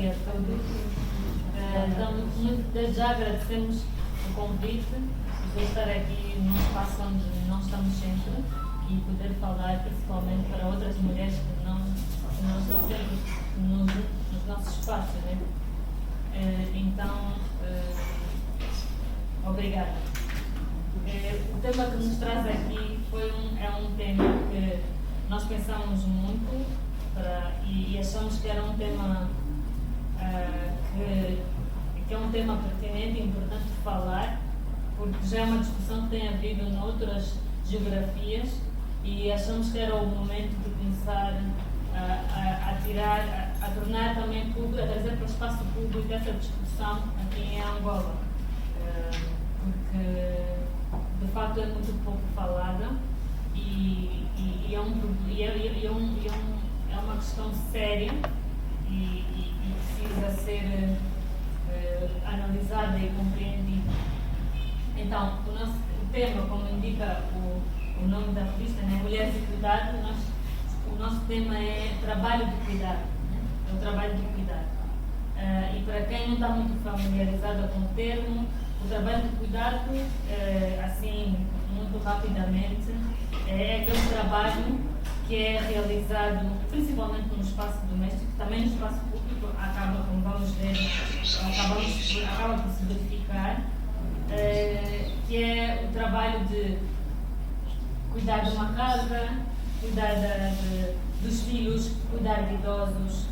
dia a todos. Desde já agradecemos o convite de estar aqui num espaço onde não estamos sempre e poder falar principalmente para outras mulheres que não estão sempre nos nossos espaços, né? Então, obrigada. O tema que nos traz aqui é um tema que nós pensamos muito e achamos que era um tema que é um tema pertinente e importante de falar, porque já é uma discussão que tem havido noutras geografias e achamos que era o momento de começar a tornar também público, a trazer para o espaço público essa discussão aqui em Angola, porque de facto é muito pouco falada e é uma questão séria e precisa ser analisada e compreendida. Então, o tema, como indica o nome da revista, né, Mulheres e Cuidado, o nosso tema é trabalho de cuidado, né? É o trabalho de cuidado. E para quem não está muito familiarizado com o termo, o trabalho de cuidado, assim, muito rapidamente, é aquele trabalho que é realizado principalmente no espaço doméstico, também no espaço público, acaba, como vamos ver, acaba por se verificar, que é o trabalho de cuidar de uma casa, cuidar dos filhos, cuidar de idosos.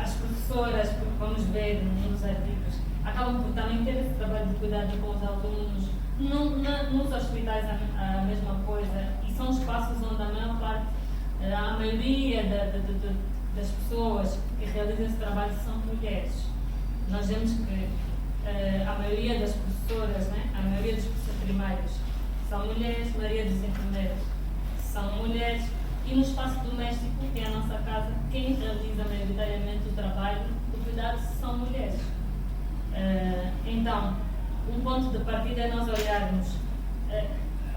As professoras, porque vamos ver nos artigos, acabam por também ter esse trabalho de cuidado com os alunos. Nos hospitais a mesma coisa, e são espaços onde a maioria das pessoas que realizam esse trabalho são mulheres. Nós vemos que a maioria das professoras, né, a maioria dos professores primários são mulheres, a maioria dos enfermeiros são mulheres, e no espaço doméstico, que é a nossa casa, quem realiza maioritariamente o trabalho de cuidado são mulheres. Então, um ponto de partida é nós olharmos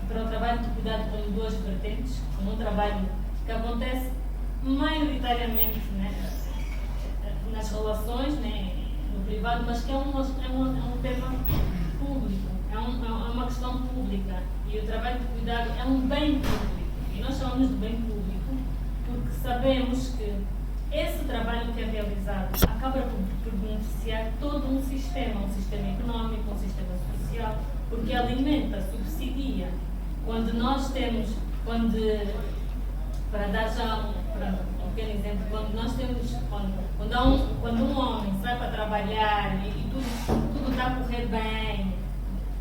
para o trabalho de cuidado como duas vertentes, como um trabalho que acontece maioritariamente, né, nas relações, né, no privado, mas que é um tema público, é uma questão pública, e o trabalho de cuidado é um bem público, e nós chamamos de bem público porque sabemos que esse trabalho que é realizado acaba por beneficiar todo um sistema económico, um sistema social, porque alimenta, subsidia. Quando nós temos, para dar já um pequeno exemplo, quando um homem sai para trabalhar e tudo está a correr bem,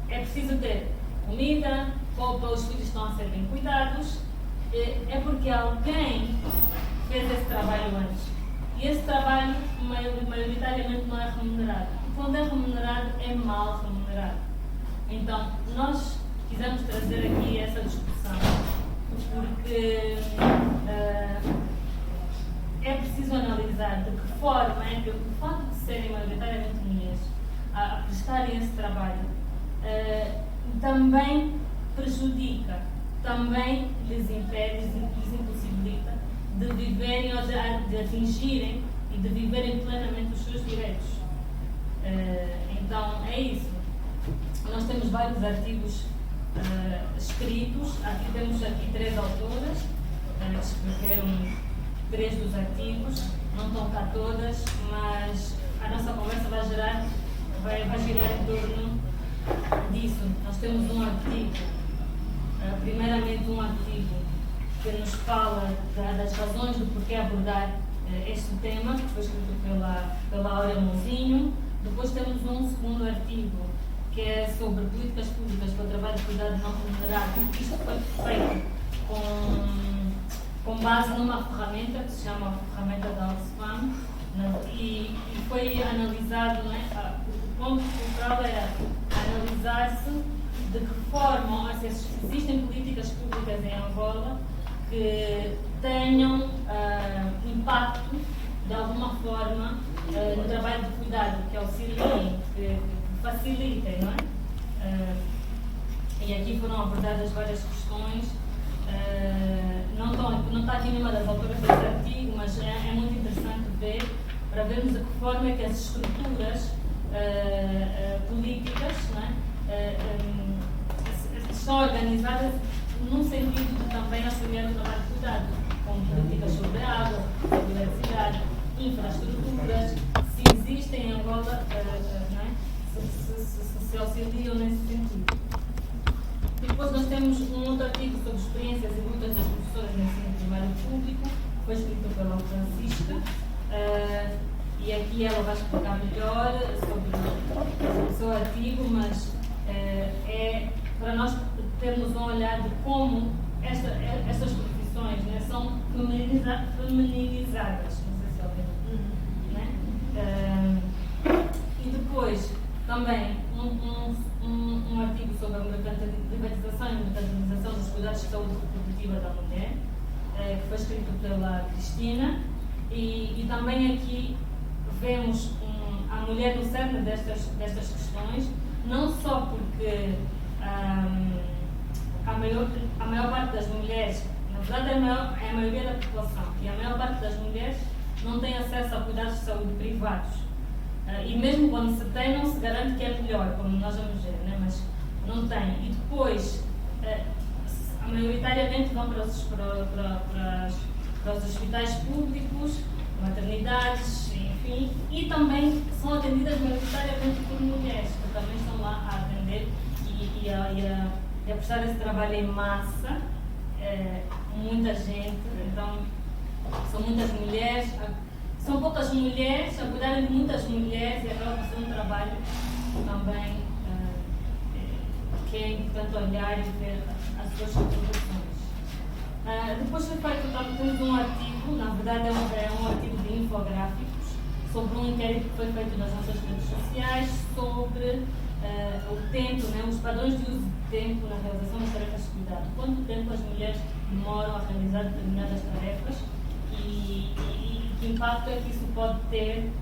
é preciso ter comida, roupa, os filhos estão a ser bem cuidados, é porque alguém fez esse trabalho antes. E esse trabalho, maioritariamente, não é remunerado. E quando é remunerado, é mal remunerado. Então, nós quisemos trazer aqui essa discussão, porque é preciso analisar de que forma é que o facto de serem maioritariamente mulheres a prestarem esse trabalho também prejudica, também lhes impede, lhes impossibilita de viverem ou de atingirem e de viverem plenamente os seus direitos. Então, é isso. Nós temos vários artigos escritos. Temos aqui 3 autoras que escreveram 3 dos artigos. Não estão cá todas, mas a nossa conversa vai girar em torno disso. Nós temos um artigo, primeiramente um artigo que nos fala das razões do porquê abordar este tema, que foi escrito pela Aura Mouzinho. Depois temos um segundo artigo, que é sobre políticas públicas para o trabalho de cuidado não remunerado. Isto foi feito com base numa ferramenta que se chama a ferramenta da Oxfam, e foi analisado, né, o ponto central era analisar-se de que forma existem políticas públicas em Angola que tenham impacto de alguma forma no trabalho de cuidado, que auxiliem, que facilitem, não é? E aqui foram abordadas várias questões. Não está aqui nenhuma das autoras desse artigo, mas é muito interessante ver para vermos de que forma é que as estruturas políticas, não é? Estão organizadas num sentido de também auxiliar o trabalho de cuidado, com políticas sobre a água, sobre a eletricidade, infraestruturas, se existem em Angola, não é? se auxiliam nesse sentido. E depois nós temos um outro artigo sobre experiências e lutas das professoras no ensino primário público, que foi escrito pela Francisca, e aqui ela vai explicar melhor sobre o seu artigo, mas é para nós termos um olhar de como estas profissões, né, são feminizadas, não sei se é o né? E depois também um artigo sobre a privatização e mercantilização dos cuidados de saúde reprodutiva da mulher, que foi escrito pela Cristina, e também aqui vemos a mulher no cerne destas questões, não só porque a maior parte das mulheres, na verdade é a maioria da população, e a maior parte das mulheres não tem acesso a cuidados de saúde privados. E mesmo quando se tem, não se garante que é melhor, como nós vamos ver, né? Mas não tem. E depois, maioritariamente vão para os hospitais públicos, maternidades, enfim, e também são atendidas maioritariamente por mulheres, que também estão lá a atender e a prestar esse trabalho em massa, muita gente, então são muitas mulheres. São poucas mulheres a cuidarem de muitas mulheres e acaba por ser um trabalho também que é importante olhar e ver as suas contribuições. Depois foi feito, temos um artigo, na verdade é um artigo de infográficos, sobre um inquérito que foi feito nas nossas redes sociais sobre o tempo, né, os padrões de uso de tempo na realização das tarefas de cuidado. Quanto tempo as mulheres demoram a realizar determinadas tarefas e que impacto é que isso pode ter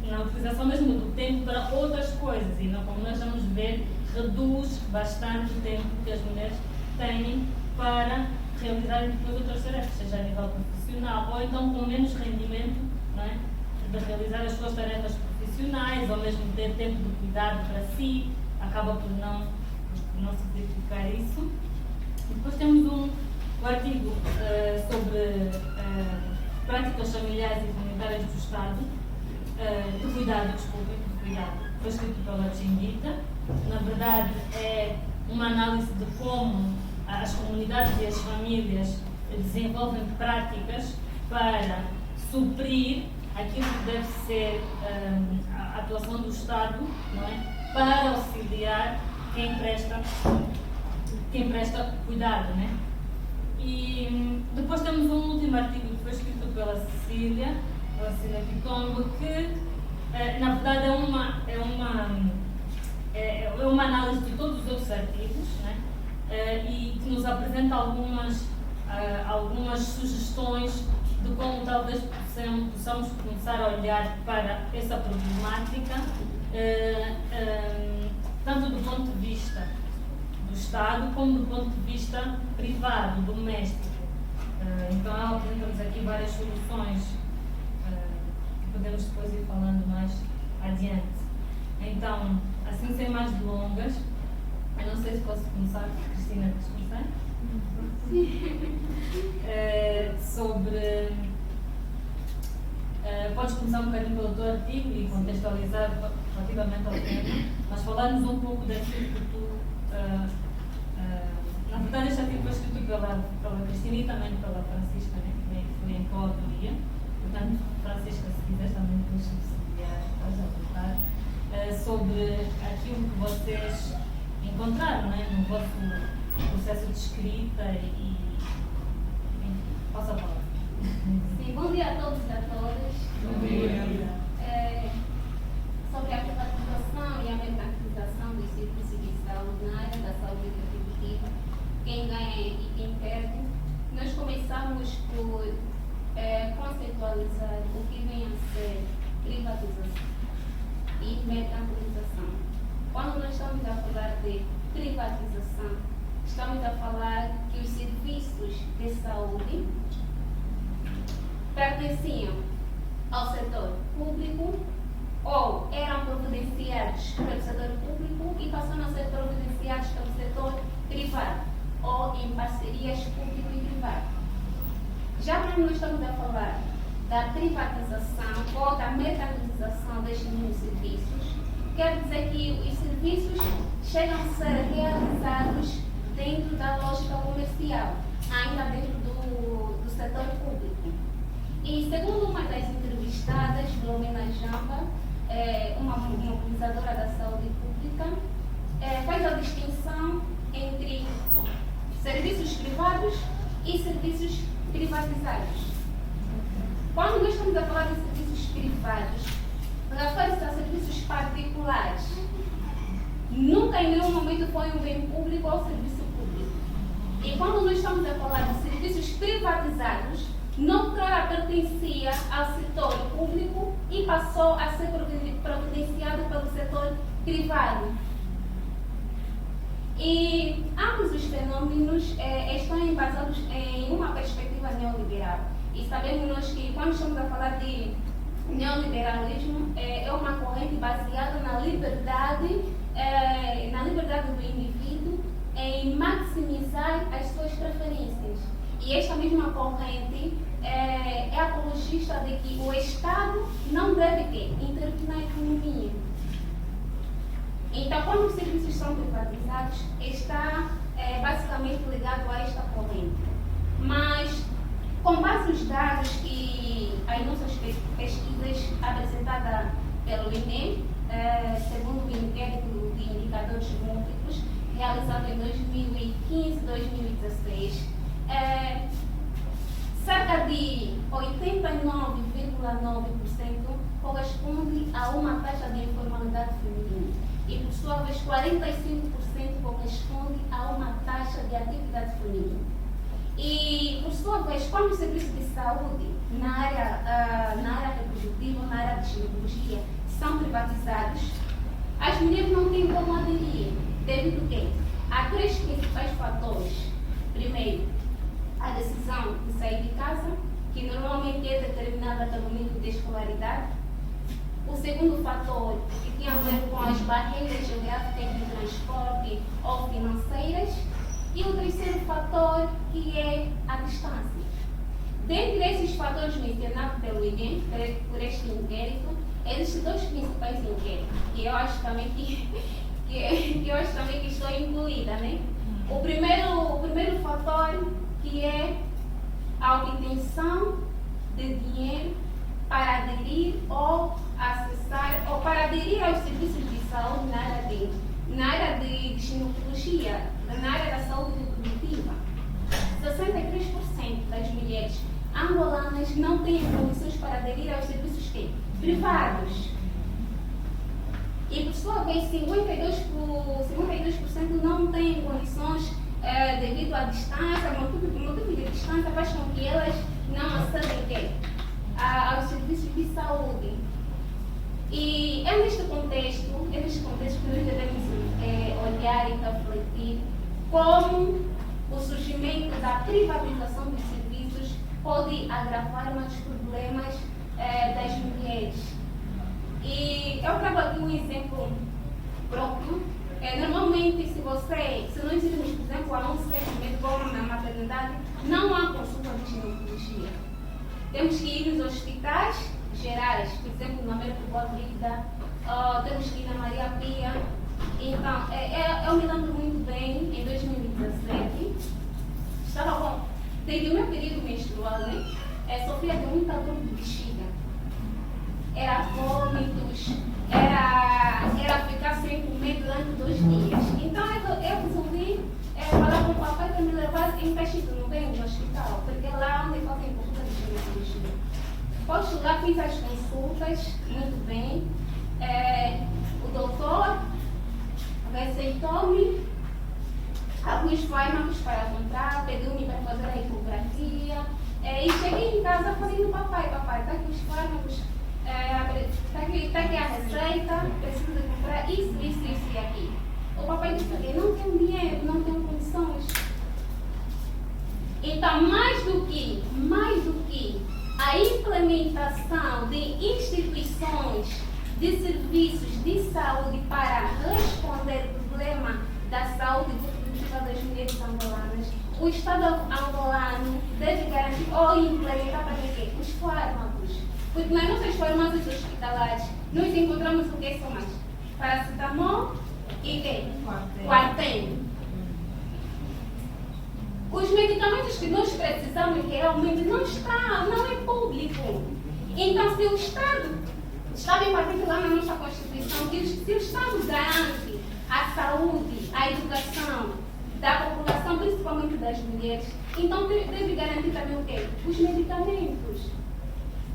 na utilização mesmo do tempo para outras coisas, e não, como nós vamos ver, reduz bastante o tempo que as mulheres têm para realizarem depois outras tarefas, seja a nível profissional ou então com menos rendimento, não é? De realizar as suas tarefas profissionais ou mesmo ter tempo de cuidado para si, acaba por não se verificar isso. E depois temos um artigo sobre práticas familiares e comunitárias do Estado, de cuidado, foi escrito pela Chinguita. Na verdade, é uma análise de como as comunidades e as famílias desenvolvem práticas para suprir aquilo que deve ser a atuação do Estado, não é? Para auxiliar quem presta cuidado, né? E depois temos um último artigo que foi escrito pela Cecília Pitombo, que na verdade é uma análise de todos os outros artigos, né? E que nos apresenta algumas sugestões de como talvez possamos começar a olhar para essa problemática, tanto do ponto de vista do Estado como do ponto de vista privado, doméstico. Então ela apresenta-nos aqui várias soluções que podemos depois ir falando mais adiante. Então, assim sem mais delongas, eu não sei se posso começar, Cristina, queres começar? Podes começar um bocadinho pelo teu artigo e contextualizar relativamente ao tema, mas falar-nos um pouco daquilo que tu. Na verdade, este artigo foi escrito pela Cristina e também pela Francisca, né, que foi em coautoria. Portanto, Francisca, se quiseres também depois subsidiar, estás à vontade, sobre aquilo que vocês encontraram, né, no vosso processo de escrita e passa a palavra. Sim, bom dia a todos e a todas. Bom dia. Sobre a privatização e a mercantilização dos serviços de saúde na área da saúde reprodutiva, quem ganha e quem perde, nós começamos por conceitualizar o que vem a ser privatização e mercantilização. Quando nós estamos a falar de privatização, estamos a falar que os serviços de saúde, para pertenciam ao setor público ou eram providenciados pelo setor público e passaram a ser providenciados pelo setor privado ou em parcerias público e privado. Já quando nós estamos a falar da privatização ou da mercantilização destes mesmos serviços, quer dizer que os serviços chegam a ser realizados dentro da lógica comercial, ainda dentro do setor público. E segundo uma das entrevistadas, Filomena Jamba, uma mobilizadora da saúde pública, faz a distinção entre serviços privados e serviços privatizados. Quando nós estamos a falar de serviços privados, refere-se a serviços particulares. Nunca em nenhum momento foi um bem público ou serviço público. E quando nós estamos a falar de serviços privatizados, noutrora pertencia ao setor público e passou a ser providenciado pelo setor privado. E ambos os fenômenos estão embasados em uma perspectiva neoliberal. E sabemos nós que quando estamos a falar de neoliberalismo, é uma corrente baseada na liberdade do indivíduo em maximizar as suas preferências. E esta mesma corrente é apologista de que o Estado não deve intervir na economia. Então, quando os serviços são privatizados, está basicamente ligado a esta corrente. Mas, com base nos dados e as nossas pesquisas apresentadas pelo INEM, segundo o inquérito de indicadores múltiplos, realizado em 2015 e 2016, cerca de 89,9% corresponde a uma taxa de informalidade feminina e, por sua vez, 45% corresponde a uma taxa de atividade feminina. E, por sua vez, quando os serviços de saúde na área reprodutiva, na área de ginecologia, são privatizados, as mulheres não têm como aderir, devido a quê? Há três principais fatores. Primeiro, a decisão de sair de casa, que normalmente é determinada pelo nível de escolaridade. O segundo fator, que tem a ver com as barreiras geográficas de transporte ou financeiras. E o terceiro fator, que é a distância. Dentre esses fatores mencionados pelo INEM, por este inquérito, existem dois principais inquéritos, que eu acho também que estou incluída, né? O primeiro fator, que é a obtenção de dinheiro para aderir ou acessar, ou para aderir aos serviços de saúde na área de ginecologia, na área da saúde reprodutiva. 63% das mulheres angolanas não têm condições para aderir aos serviços privados. E, por sua vez, 52% não têm condições devido à distância, o motivo de distância faz com que elas não acedem aos serviços de saúde. E é neste contexto que nós devemos olhar e refletir como o surgimento da privatização dos serviços pode agravar mais problemas das mulheres. E eu trago aqui um exemplo próprio. Normalmente, se nós irmos, por exemplo, a um centro médico ou na maternidade, não há consulta de ginecologia. Temos que ir nos hospitais gerais, por exemplo, na América Boa Vida, temos que ir na Maria Pia. Então, eu me lembro muito bem, em 2017, estava bom, desde o meu período menstrual, né? Sofria de muita dor de bexiga. Era vômitos, era ficar sem comer durante 2 dias. Então eu resolvi falar com o papai para me levar em Caxias, não bem no hospital, porque lá onde fazem consulta de ginecologia. Posto lá, fiz as consultas, muito bem. O doutor receitou-me alguns fármacos para comprar, pediu-me para fazer a ecografia. E cheguei em casa fazendo papai, está aqui os fármacos, está aqui a receita, preciso de comprar isso e aqui. O papai disse que não tenho dinheiro, não tenho condições. Então, mais do que a implementação de instituições de serviços de saúde para responder ao problema da saúde reprodutiva das mulheres angolanas, o Estado angolano deve garantir ou implementar para quê? Os fármacos. Porque nas nossas farmácias hospitalares nós encontramos o que são mais? Paracetamol e quê? Quartem. Os medicamentos que nós precisamos realmente não é público. Então, se o Estado está bem partido lá na nossa Constituição, que se o Estado garante a saúde, a educação da população, principalmente das mulheres, então deve garantir também o quê? Os medicamentos.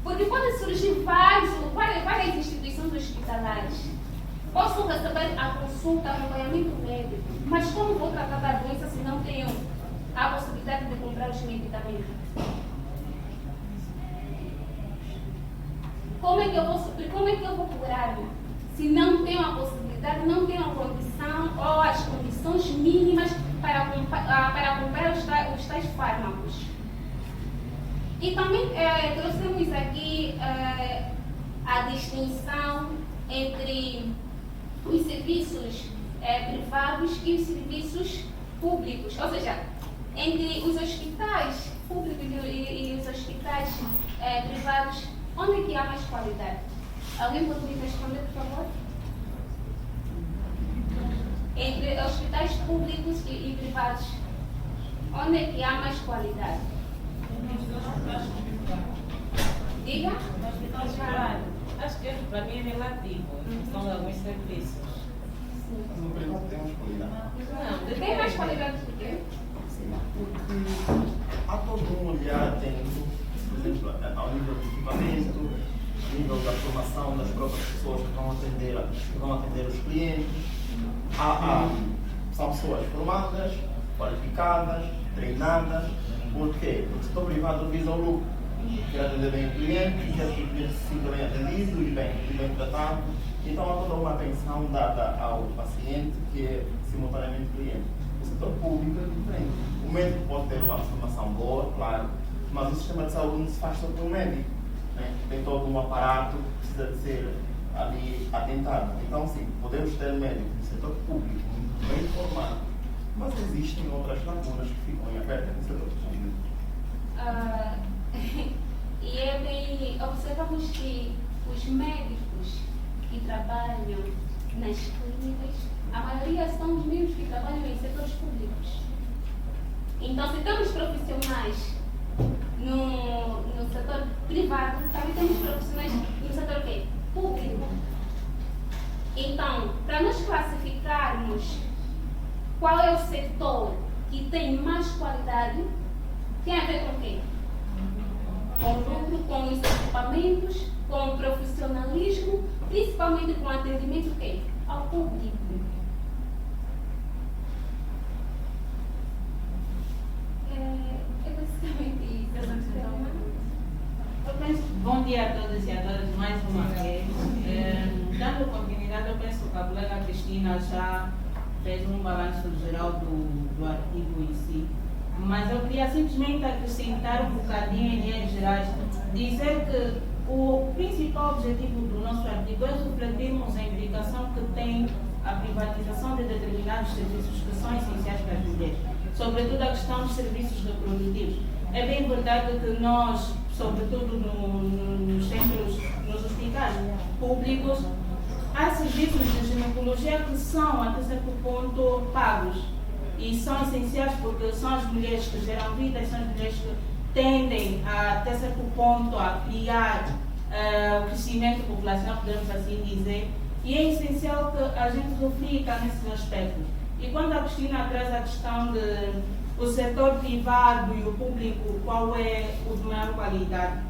Porque podem surgir várias instituições hospitalares. Posso receber a consulta, acompanhamento médico, mas como vou tratar da doença se não tenho a possibilidade de comprar os medicamentos? Como é que eu vou curar-me se não tenho a possibilidade, não tenho a condição ou as condições mínimas para comprar os tais fármacos? E também trouxemos aqui a distinção entre os serviços privados e os serviços públicos, ou seja, entre os hospitais públicos e os hospitais privados, onde é que há mais qualidade? Alguém pode me responder, por favor? Entre hospitais públicos e privados, onde é que há mais qualidade? Diga? Acho que para mim é relativo, em função de alguns serviços. No privado temos qualidade. Não, Tem mais qualidade do que? Porque há todo um olhar atento, por exemplo, ao nível do equipamento, ao nível da formação das próprias pessoas que vão atender os clientes. São pessoas formadas, qualificadas, treinadas. Por quê? Porque o setor privado visa o lucro. Quer atender bem o cliente, quer que o cliente se sinta bem atendido e bem tratado. Então há toda uma atenção dada ao paciente que é simultaneamente cliente. O setor público é diferente. O médico pode ter uma formação boa, claro, mas o sistema de saúde não se faz só pelo médico. Né? Tem todo um aparato que precisa de ser ali atentado. Então, sim, podemos ter médicos no setor público muito bem formado, mas existem outras lacunas que ficam em aberto no setor público. Observamos que os médicos que trabalham nas clínicas, a maioria são os mesmos que trabalham em setores públicos. Então, se temos profissionais no setor privado, também temos profissionais no setor quê? Público. Então, para nós classificarmos qual é o setor que tem mais qualidade, tem a ver com o quê? Com o lucro, com os equipamentos, com o profissionalismo, principalmente com o atendimento o quê? Ao público. É basicamente isso. Bom dia a todos e a todas mais uma vez. Dando continuidade, eu penso que a colega Cristina já fez um balanço geral do artigo em si. Mas eu queria simplesmente acrescentar um bocadinho em linhas gerais, dizer que o principal objetivo do nosso artigo é refletirmos a implicação que tem a privatização de determinados serviços que são essenciais para as mulheres, sobretudo a questão dos serviços reprodutivos. É bem verdade que nós, sobretudo nos centros, nos hospitais públicos, há serviços de ginecologia que são, até certo ponto, pagos. E são essenciais porque são as mulheres que geram vida, são as mulheres que tendem, até certo ponto, a criar o crescimento populacional, podemos assim dizer. E é essencial que a gente reflita nesses aspectos. E quando a Cristina traz a questão de o setor privado e o público, qual é o de maior qualidade?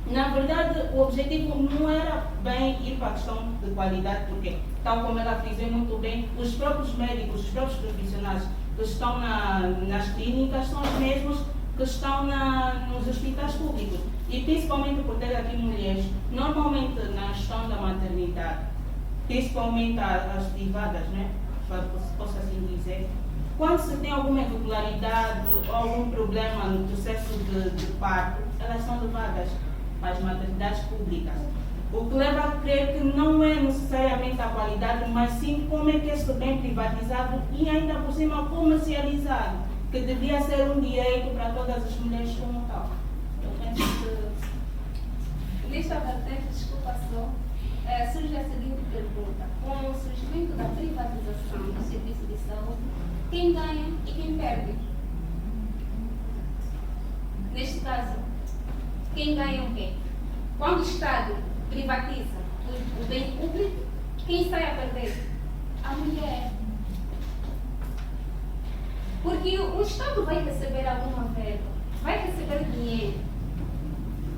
Na verdade, o objetivo não era bem ir para a questão de qualidade, porque, tal como ela frisou muito bem, os próprios médicos, os próprios profissionais que estão nas clínicas são os mesmos que estão nos hospitais públicos. E principalmente por ter aqui mulheres, normalmente na gestão da maternidade, principalmente as privadas, né? Se posso assim dizer, quando se tem alguma irregularidade ou algum problema no processo de parto, elas são levadas para as maternidades públicas. O que leva a crer que não é necessariamente a qualidade, mas sim como é que este bem privatizado e ainda por cima comercializado, que devia ser um direito para todas as mulheres como tal. Eu penso que... Nesta vertente, desculpa só, surge a seguinte pergunta. Com o surgimento da privatização do serviço de saúde, quem ganha e quem perde? Neste caso, quem ganha o quê? Quando o Estado privatiza o bem público, quem sai a perder? A mulher. Porque o Estado vai receber alguma verba, vai receber dinheiro,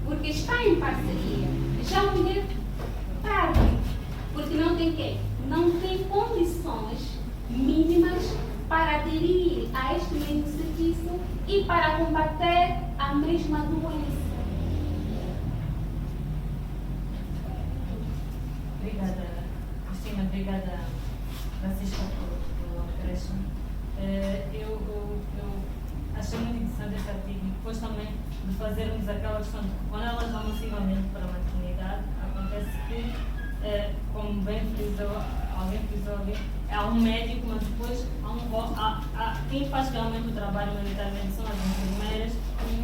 porque está em parceria. Já a mulher perde, porque não tem quê? Não tem condições mínimas para aderir a este mesmo serviço e para combater a mesma doença. Obrigada, Cristina. Obrigada, Francisca, pelo acréscimo. Eu achei muito interessante este artigo e depois também de fazermos aquela questão de que quando elas vão massivamente para a maternidade, acontece que, como bem frisou, alguém frisou ali, há um médico, mas depois quem faz realmente o trabalho maioritariamente são as enfermeiras,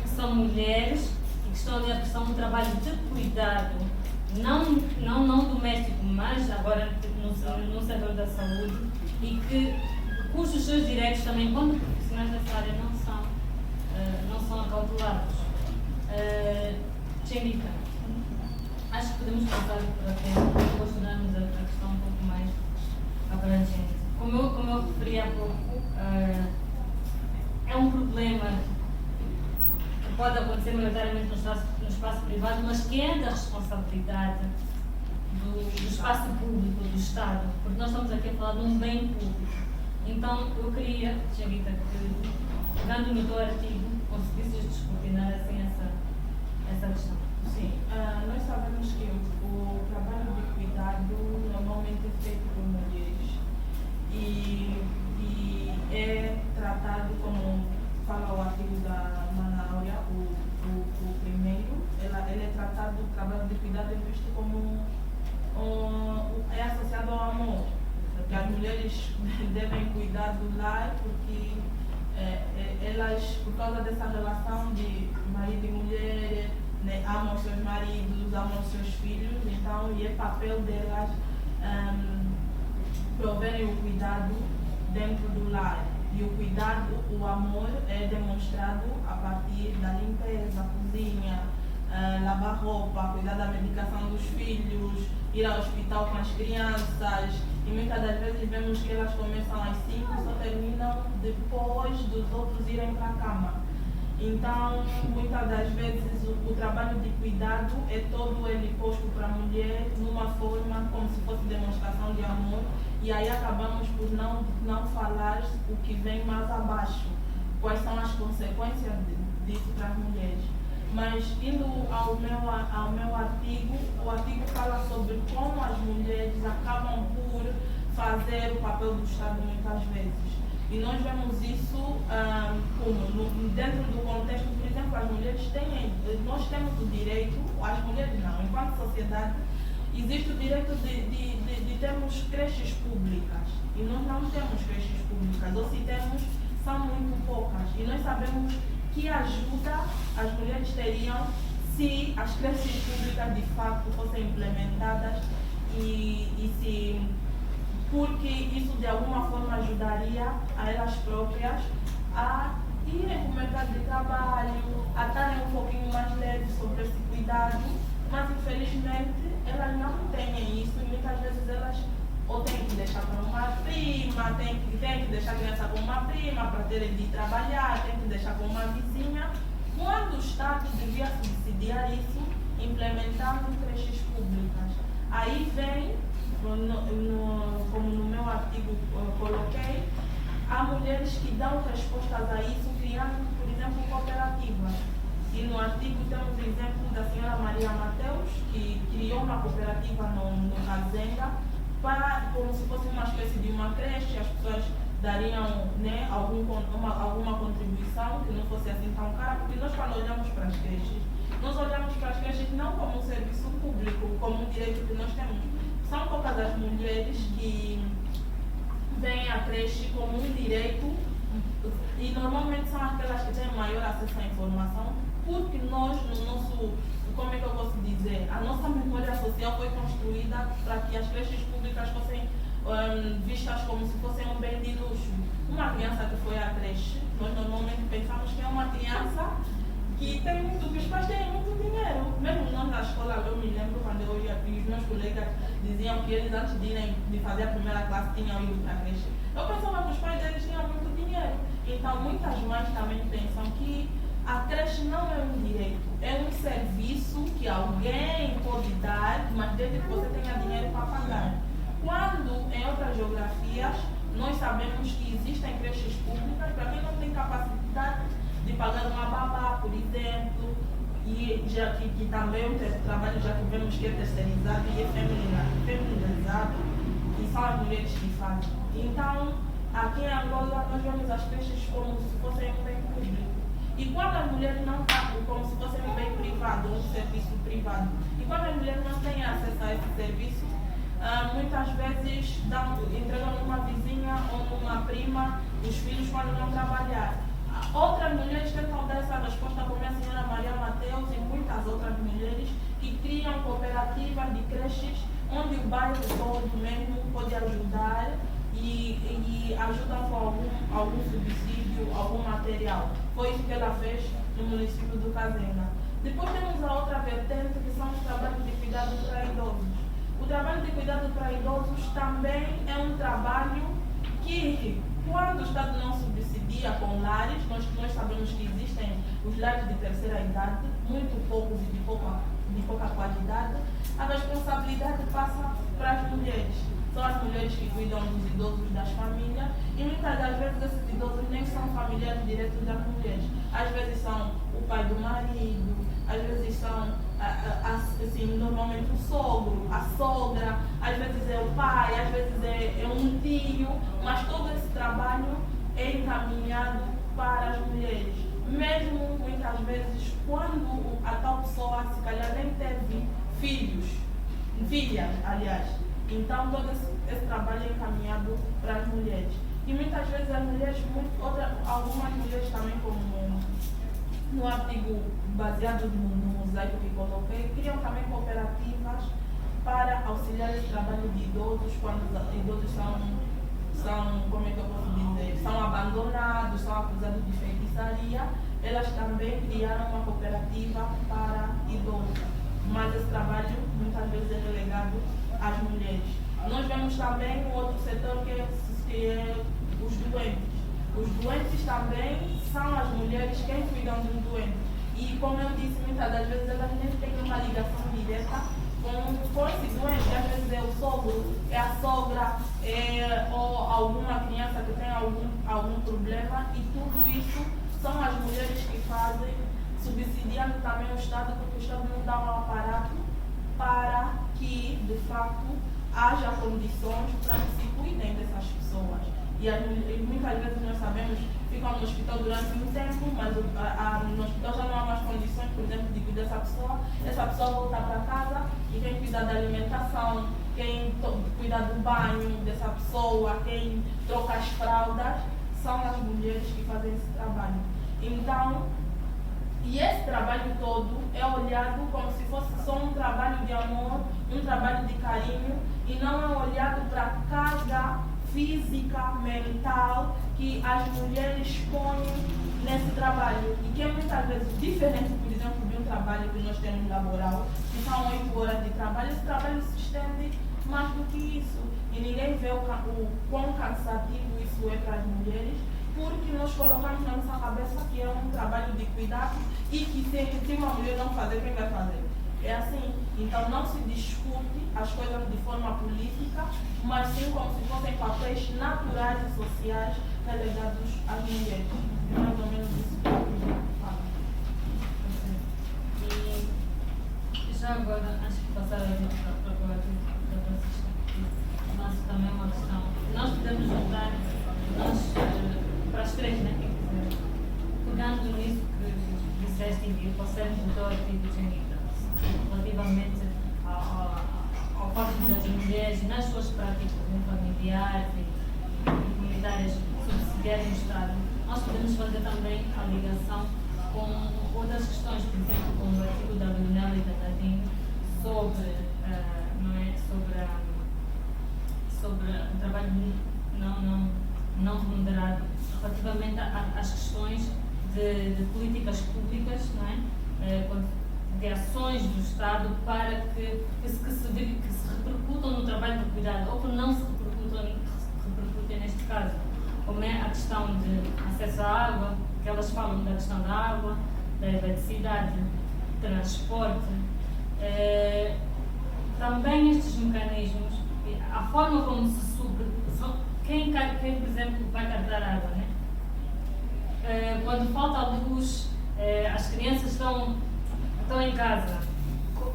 que são mulheres e que estão ali a prestar um trabalho de cuidado, não doméstico, mas agora no setor da saúde, e cujos seus direitos também, quando profissionais dessa área, não são acautelados. Xerica, acho que podemos passar por aqui e depois tornarmos a questão um pouco mais abrangente. Como eu referi há pouco, é um problema que pode acontecer maioritariamente no espaço privado, mas que é da responsabilidade do espaço público, do Estado, porque nós estamos aqui a falar de um bem público. Então, eu queria, Xerica, que, pegando no teu artigo, conseguisses descortinar assim essa questão. Sim, nós sabemos que o trabalho de cuidado normalmente é feito por mulheres e é tratado, como fala o artigo da Mana Áurea, o primeiro, ele é tratado, o trabalho de cuidado é visto como é associado ao amor, que as mulheres devem cuidar do lar porque elas, por causa dessa relação de marido e mulher, né, amam os seus maridos, amam os seus filhos, então é papel delas proverem o cuidado dentro do lar. E o cuidado, o amor é demonstrado a partir da limpeza, cozinha, lavar roupa, cuidar da medicação dos filhos, ir ao hospital com as crianças. E muitas das vezes vemos que elas começam às 5 e só terminam depois dos outros irem para a cama. Então, muitas das vezes o trabalho de cuidado é todo ele posto para a mulher numa forma como se fosse demonstração de amor, e aí acabamos por não falar o que vem mais abaixo, quais são as consequências disso para as mulheres. Mas indo ao meu artigo, o artigo fala sobre como as mulheres acabam por fazer o papel do Estado muitas vezes. E nós vemos isso dentro do contexto, por exemplo, as mulheres nós temos o direito, as mulheres não, enquanto sociedade, existe o direito de termos creches públicas. E nós não temos creches públicas, ou se temos, são muito poucas. E nós sabemos que ajuda as mulheres teriam se as creches públicas de facto fossem implementadas porque isso de alguma forma ajudaria a elas próprias a irem para o mercado de trabalho, a estarem um pouquinho mais leves sobre esse cuidado, mas infelizmente elas não têm isso e muitas vezes elas ou têm que deixar com uma prima, têm que deixar a criança com uma prima para terem de trabalhar, têm que deixar com uma vizinha, quando o Estado devia subsidiar isso implementando creches públicas. Aí vem, como no meu artigo coloquei, há mulheres que dão respostas a isso criando, por exemplo, cooperativas. E no artigo temos o exemplo da senhora Maria Mateus, que criou uma cooperativa no Fazenda, como se fosse uma espécie de uma creche, as pessoas dariam, né, alguma contribuição que não fosse assim tão cara, porque nós quando olhamos para as creches, nós olhamos para as creches não como um serviço público, como um direito que nós temos. São poucas as mulheres que veem a creche como um direito e normalmente são aquelas que têm maior acesso à informação, porque nós, no nosso, como é que eu posso dizer, a nossa memória social foi construída para que as creches públicas fossem vistas como se fossem um bem de luxo. Uma criança que foi à creche, nós normalmente pensamos que é uma criança que tem muito, que os pais têm muito dinheiro. Mesmo nós na escola, eu me lembro quando eu ia, e os meus colegas diziam que eles antes de fazer a primeira classe tinham ido para a creche. Eu pensava que os pais deles tinham muito dinheiro. Então muitas mães também pensam que a creche não é um direito, é um serviço que alguém pode dar, mas desde que você tenha dinheiro para pagar. Quando em outras geografias nós sabemos que existem creches públicas para quem não tem capacidade de pagar uma babá, por exemplo, e já que também é um trabalho já que vemos que é terceirizado e é feminizado, e são as mulheres que fazem. Então, aqui em Angola nós vemos as creches como se fossem um bem público. E quando as mulheres não pagam como se fosse um bem privado, um serviço privado, e quando as mulheres não têm acesso a esse serviço, muitas vezes entregam numa vizinha ou numa prima os filhos quando vão trabalhar. Outras mulheres tentam dar essa resposta, como a senhora Maria Mateus e muitas outras mulheres que criam cooperativas de creches onde o bairro todo mesmo pode ajudar e ajudam com algum subsídio, algum material. Foi isso que ela fez no município do Cazena. Depois temos a outra vertente, que são os trabalhos de cuidado para idosos. O trabalho de cuidado para idosos também é um trabalho que, quando o Estado não subsidia com lares, nós sabemos que existem os lares de terceira idade, muito poucos e de pouca qualidade, a responsabilidade passa para as mulheres. São as mulheres que cuidam dos idosos das famílias e muitas das vezes esses idosos nem são familiares diretos das mulheres. Às vezes são o pai do marido, às vezes são assim, normalmente o sogro, a sogra, às vezes é o pai, às vezes é um tio, mas todo esse trabalho é encaminhado para as mulheres. Mesmo muitas vezes quando a tal pessoa se calhar nem teve filhas, aliás. Então todo esse trabalho é encaminhado para as mulheres. E muitas vezes as mulheres, algumas mulheres também, como no artigo baseado no mosaico que coloquei, criam também cooperativas para auxiliar esse trabalho de idosos quando os idosos são, como é que eu posso dizer, são abandonados, são acusados de feitiçaria. Elas também criaram uma cooperativa para idosos, mas esse trabalho muitas vezes é relegado às mulheres. Nós vemos também um outro setor que é os doentes. Os doentes também são as mulheres quem cuidam dos doentes. E como eu disse, muitas das vezes elas nem têm uma ligação direta com esse doente. Às vezes é o sogro, é a sogra, ou alguma criança que tem algum problema. E tudo isso são as mulheres que fazem, subsidiando também o Estado, porque o Estado não dá um aparato para que, de fato, haja condições para que se cuidem dessas pessoas. E muitas vezes nós sabemos, ficam no hospital durante um tempo, mas no hospital já não há mais condições, por exemplo, de cuidar dessa pessoa. Essa pessoa volta para casa e quem cuida da alimentação, quem cuida do banho dessa pessoa, quem troca as fraldas, são as mulheres que fazem esse trabalho. Então, e esse trabalho todo é olhado como se fosse só um trabalho de amor, um trabalho de carinho, e não é olhado para a carga física, mental, que as mulheres põem nesse trabalho. E que é muitas vezes diferente, por exemplo, de um trabalho que nós temos laboral, que são 8 horas de trabalho. Esse trabalho se estende mais do que isso. E ninguém vê o quão cansativo isso é para as mulheres, porque nós colocamos na nossa cabeça que é um trabalho de cuidado e que se uma mulher não fazer, quem vai fazer? É assim. Então não se discute as coisas de forma política, mas sim como se fossem papéis naturais e sociais relegados às mulheres. É mais ou menos isso que eu falo. E já agora, antes de passar a para nós também é uma questão. Nós podemos juntar para as três, né? Pegando nisso que disseste e para sermos doutor e das mulheres nas suas práticas familiares e comunitárias subsidiárias no Estado, nós podemos fazer também a ligação com outras questões, por exemplo, como o artigo da Brunella e da Nadine sobre, sobre o trabalho não remunerado relativamente às questões de políticas públicas, de ações do Estado para que se repercutam no trabalho de cuidado ou que não se repercutem neste caso, como é a questão de acesso à água, que elas falam da questão da água, da eletricidade, transporte. Também estes mecanismos, a forma como se quem, por exemplo, vai carregar água, né? Quando falta luz, as crianças estão em casa.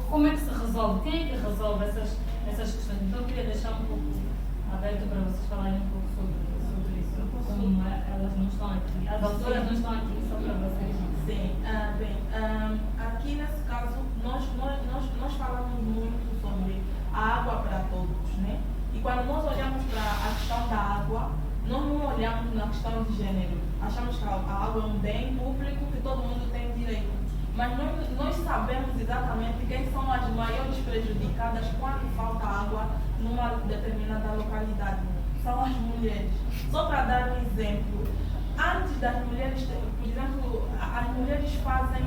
Como é que se resolve? Quem é que resolve essas questões? Então eu queria deixar um pouco aberto para vocês falarem um pouco sobre isso. Como elas não estão aqui. As autoras não estão aqui, só para vocês. Sim, aqui nesse caso nós falamos muito sobre a água para todos, né? E quando nós olhamos para a questão da água, nós não olhamos na questão de gênero. Achamos que a água é um bem público que todo mundo tem direito. Mas nós sabemos exatamente quem são as maiores prejudicadas quando falta água numa determinada localidade. São as mulheres. Só para dar um exemplo, antes das mulheres, por exemplo, as mulheres fazem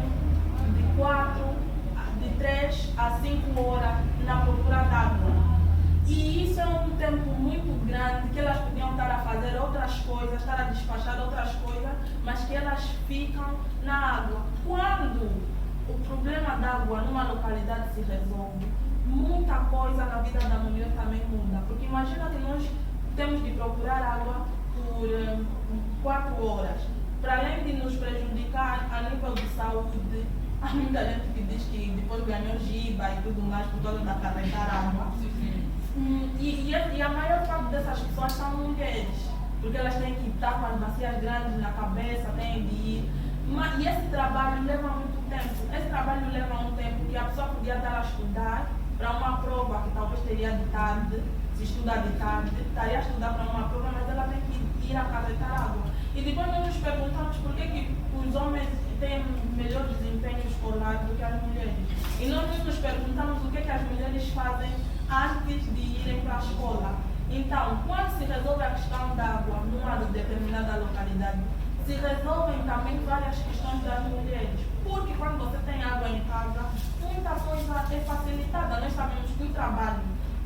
de 3 a 5 horas na procura d'água. E isso é um tempo muito grande que elas podiam estar a fazer outras coisas, estar a despachar outras coisas, mas que elas ficam na água. Quando o problema da água numa localidade se resolve, muita coisa na vida da mulher também muda. Porque imagina que nós temos de procurar água por 4 horas. Para além de nos prejudicar a nível de saúde, há muita gente que diz que depois ganhou giba e tudo mais por causa da carregar água. E a maior parte dessas pessoas são mulheres, porque elas têm que estar com as bacias grandes na cabeça, têm de ir. E esse trabalho leva muito tempo. Esse trabalho leva um tempo que a pessoa podia estar a estudar para uma prova que talvez teria de tarde, se estuda de tarde, estaria a estudar para uma prova, mas ela tem que ir a carregar água. E depois nós nos perguntamos por que os homens têm melhor desempenho escolar do que as mulheres. E nós nos perguntamos o que as mulheres fazem antes de irem para a escola. Então, quando se resolve a questão da água numa determinada localidade, se resolvem também várias questões das mulheres. Porque quando você tem água em casa, muita coisa é facilitada. Nós sabemos que o trabalho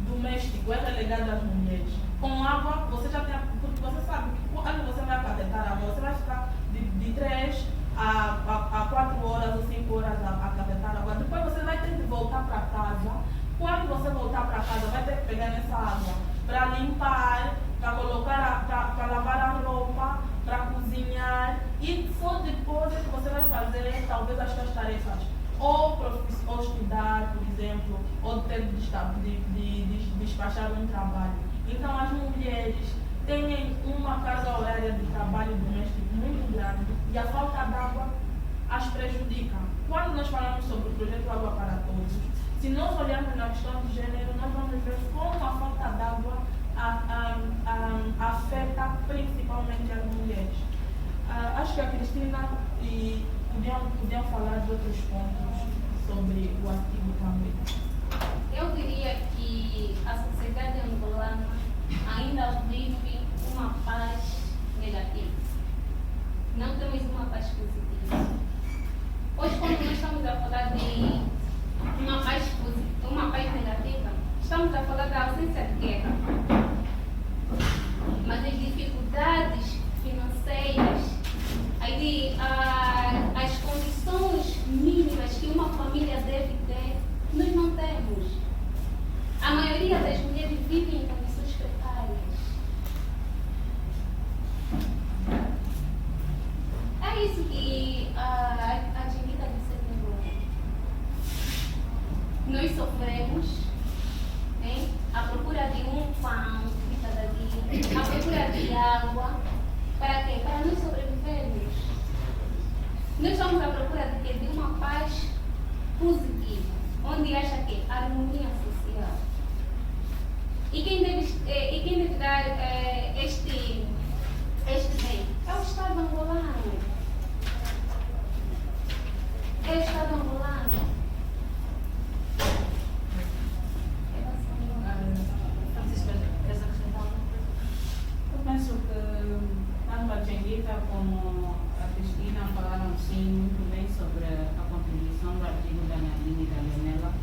doméstico é relegado às mulheres. Com água, você já tem. Porque você sabe que quando você vai catetar água, você vai ficar de 3 a 4 horas ou 5 horas a catetar água. Depois você vai ter que voltar para casa. Quando você voltar para casa, vai ter que pegar nessa água para limpar, para colocar, para lavar a roupa, para cozinhar. E só depois é que você vai fazer talvez as suas tarefas. Ou estudar, por exemplo, ou ter de despachar um trabalho. Então as mulheres têm uma carga horária de trabalho doméstico muito grande e a falta d'água as prejudica. Quando nós falamos sobre o projeto Água para Todos, se nós olharmos na questão de gênero, nós vamos ver como a falta d'água afeta principalmente as mulheres. Acho que a Cristina podiam falar de outros pontos sobre o artigo também. Eu diria que a sociedade angolana ainda vive uma paz negativa. Não temos uma paz positiva. Hoje, quando nós estamos a falar de uma paz negativa, estamos a falar da ausência de guerra. Mas as dificuldades financeiras, as condições mínimas que uma família deve ter, nós não temos. A maioria das mulheres vive em condições precárias. É isso que a Genita disse agora. Nós sofremos, né, à procura de um pão, à procura de água. Para quê? Para nós sobrevivermos. Nós estamos à procura de quê? De uma paz positiva, onde haja que harmonia social. E quem lhe dá este bem é o Estado angolano. É o Estado angolano. Francisca, queres acrescentar alguma coisa? Eu penso que tanto a Tchenguita como a Cristina falaram sim muito bem sobre a contribuição do artigo da Nadine e da Leonela.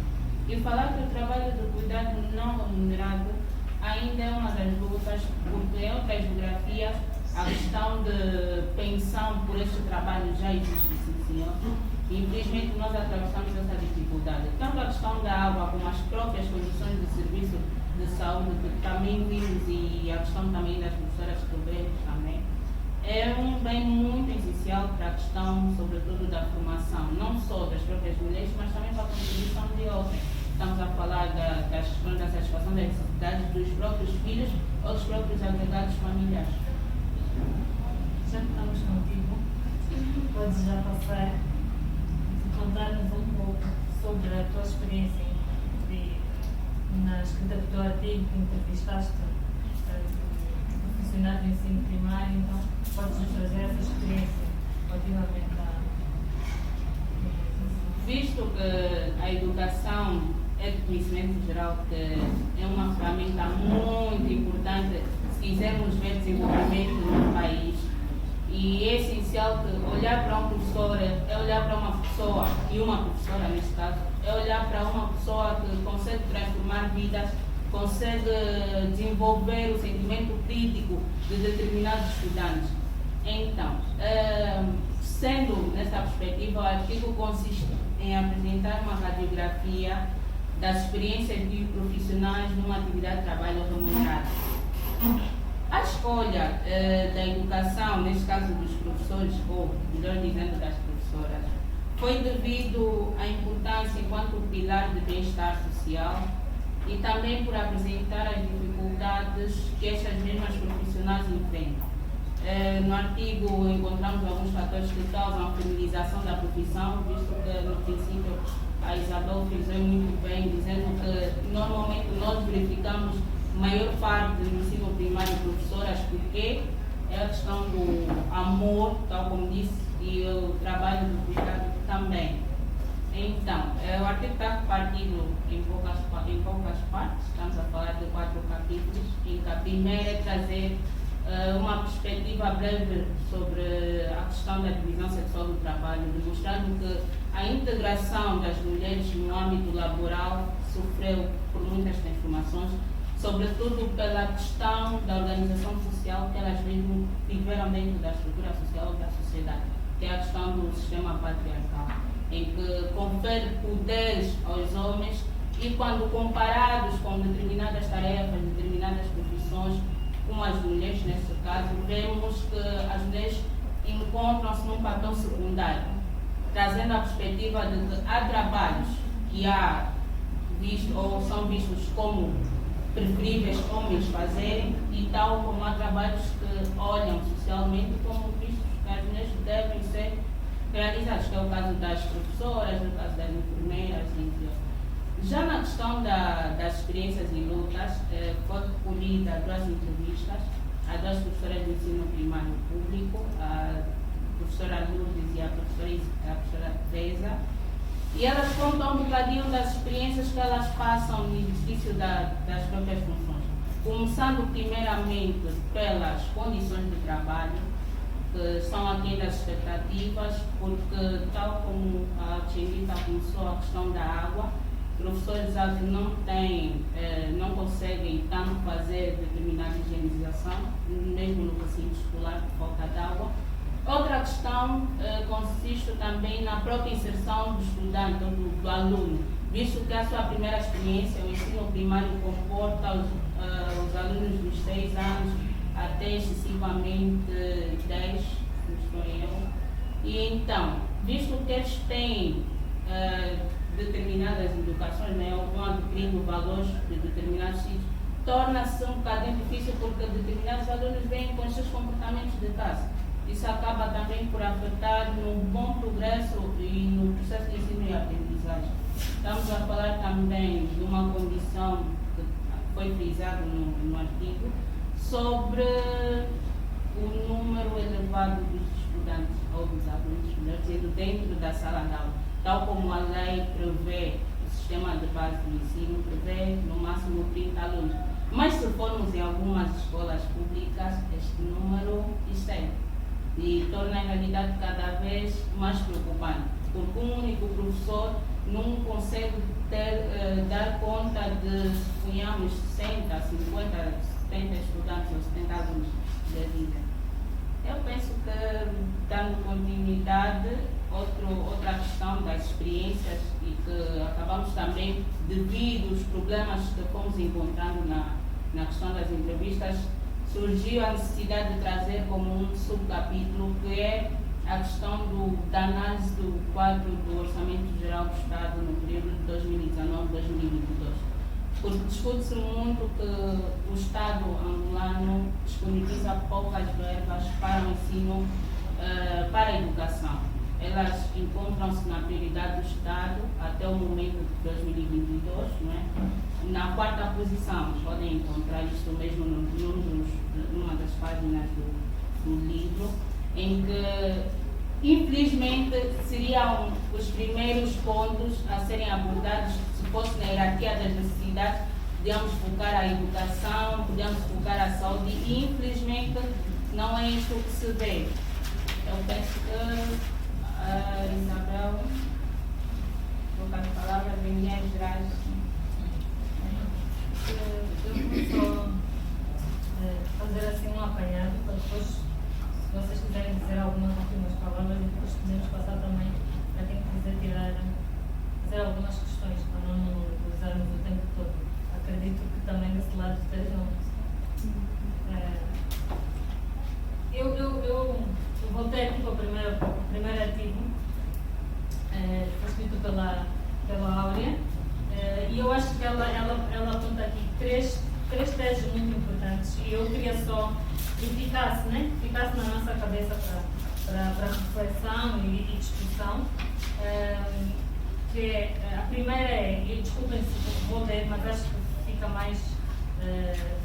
E falar que o trabalho de cuidado não remunerado ainda é uma das lutas, porque em outras geografias a questão de pensão por este trabalho já existe, sim, senhor. Infelizmente nós atravessamos essa dificuldade. Tanto a questão da água como as próprias condições de serviço de saúde que também vimos e a questão também das professoras que vemos também, é um bem muito essencial para a questão, sobretudo, da formação, não só das próprias mulheres, mas também para a contribuição de outras. Estamos a falar das questões da satisfação das necessidades dos próprios filhos ou dos próprios agregados familiares. Já que estamos contigo, podes já passar e contar-nos um pouco sobre a tua experiência na escrita do teu artigo, que entrevistaste profissionais do ensino primário, então podes nos trazer essa experiência relativamente à... Visto que a educação é de conhecimento geral, que é uma ferramenta muito importante se quisermos ver desenvolvimento no país, e é essencial que olhar para um professor é olhar para uma pessoa, e uma professora neste caso, é olhar para uma pessoa que consegue transformar vidas, consegue desenvolver o sentimento crítico de determinados estudantes. Então, sendo nessa perspectiva, o artigo consiste em apresentar uma radiografia das experiências de profissionais numa atividade de trabalho remunerado. A escolha da educação, neste caso dos professores, ou melhor dizendo, das professoras, foi devido à importância enquanto pilar de bem-estar social e também por apresentar as dificuldades que estas mesmas profissionais enfrentam. No artigo encontramos alguns fatores que causam a feminização da profissão, visto que no princípio a Isabel fez muito bem, dizendo que normalmente nós verificamos maior parte do ensino primário professoras, porque é a questão do amor, tal como disse, e o trabalho do cuidado também. Então, o artigo está repartido em poucas partes, estamos a falar de 4 capítulos, em que a primeira é trazer uma perspectiva breve sobre a questão da divisão sexual do trabalho, demonstrando que a integração das mulheres no âmbito laboral sofreu por muitas transformações, sobretudo pela questão da organização social que elas mesmo tiveram dentro da estrutura social da sociedade, que é a questão do sistema patriarcal, em que confere poderes aos homens e quando comparados com determinadas tarefas, determinadas profissões, como as mulheres nesse caso, vemos que as mulheres encontram-se num papel secundário, trazendo a perspectiva de que há trabalhos que ou são vistos como preferíveis homens fazerem e tal como há trabalhos que olham socialmente como vistos que as mulheres devem ser realizados, que é o caso das professoras, o caso das enfermeiras, entre outros. Já na questão das experiências e lutas, foi recolhida 2 entrevistas a 2 professoras de ensino primário público, a professora Lourdes e a professora Teresa, e elas contam um bocadinho das experiências que elas passam no exercício das próprias funções. Começando primeiramente pelas condições de trabalho, que são aquém das expectativas, porque tal como a Tchenguita começou a questão da água, professores não conseguem tanto fazer determinada higienização, mesmo no recinto escolar, por falta de água. Outra questão consiste também na própria inserção do estudante ou do aluno, visto que a sua primeira experiência, o ensino primário, comporta os alunos dos 6 anos até excessivamente 10, se não estou em erro. E então, visto que eles têm determinadas educações, né, ou vão adquirindo valores de determinados sítios, torna-se um bocadinho difícil porque determinados alunos vêm com os seus comportamentos de casa. Isso acaba também por afetar no bom progresso e no processo de ensino e aprendizagem. Estamos a falar também de uma condição que foi frisado no artigo sobre o número elevado dos estudantes ou dos alunos, melhor dizendo, dentro da sala de aula, tal como a lei prevê, o sistema de base do ensino prevê no máximo 30 alunos. Mas se formos em algumas escolas públicas, este número excede e torna a realidade cada vez mais preocupante, porque um único professor não consegue dar conta de, suponhamos, 60, 50, 70 estudantes ou 70 alunos da vida. Eu penso que, dando continuidade, outra questão das experiências e que acabamos também, devido aos problemas que fomos encontrando na questão das entrevistas, surgiu a necessidade de trazer como um subcapítulo que é a questão da análise do quadro do Orçamento Geral do Estado no período de 2019-2022. Porque discute-se muito que o Estado angolano disponibiliza poucas verbas para o ensino, para a educação. Elas encontram-se na prioridade do Estado até o momento de 2022, não é? Na quarta posição. Podem encontrar isto mesmo numa das páginas do livro, em que, infelizmente, seriam os primeiros pontos a serem abordados. Se fosse na hierarquia das necessidades, podíamos focar a educação, podíamos focar a saúde, e infelizmente não é isto que se vê. Eu penso que Isabel, vou dar a palavra em linhas gerais. Eu vou só fazer assim um apanhado para depois, se vocês quiserem dizer algumas últimas palavras, e depois podemos passar também para quem quiser fazer algumas questões, para não usarmos o tempo todo. Acredito que também desse lado estejam. Eu voltei aqui para o primeiro artigo, foi escrito pela Áurea, e eu acho que ela aponta aqui três teses muito importantes, e eu queria só que ficasse na nossa cabeça para reflexão e discussão, que a primeira é, e desculpem se vou ler, mas acho que fica mais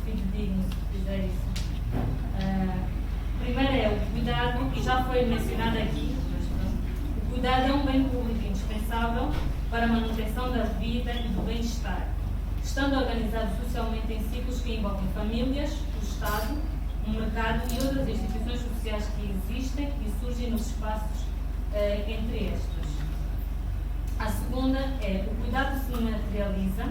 fidedigno se fizer isso. A primeira é o cuidado, e já foi mencionado aqui, mas pronto. O cuidado é um bem público indispensável para a manutenção da vida e do bem-estar, estando organizado socialmente em ciclos que envolvem famílias, o Estado, o mercado e outras instituições sociais que existem e surgem nos espaços entre estes. A segunda é o cuidado se materializa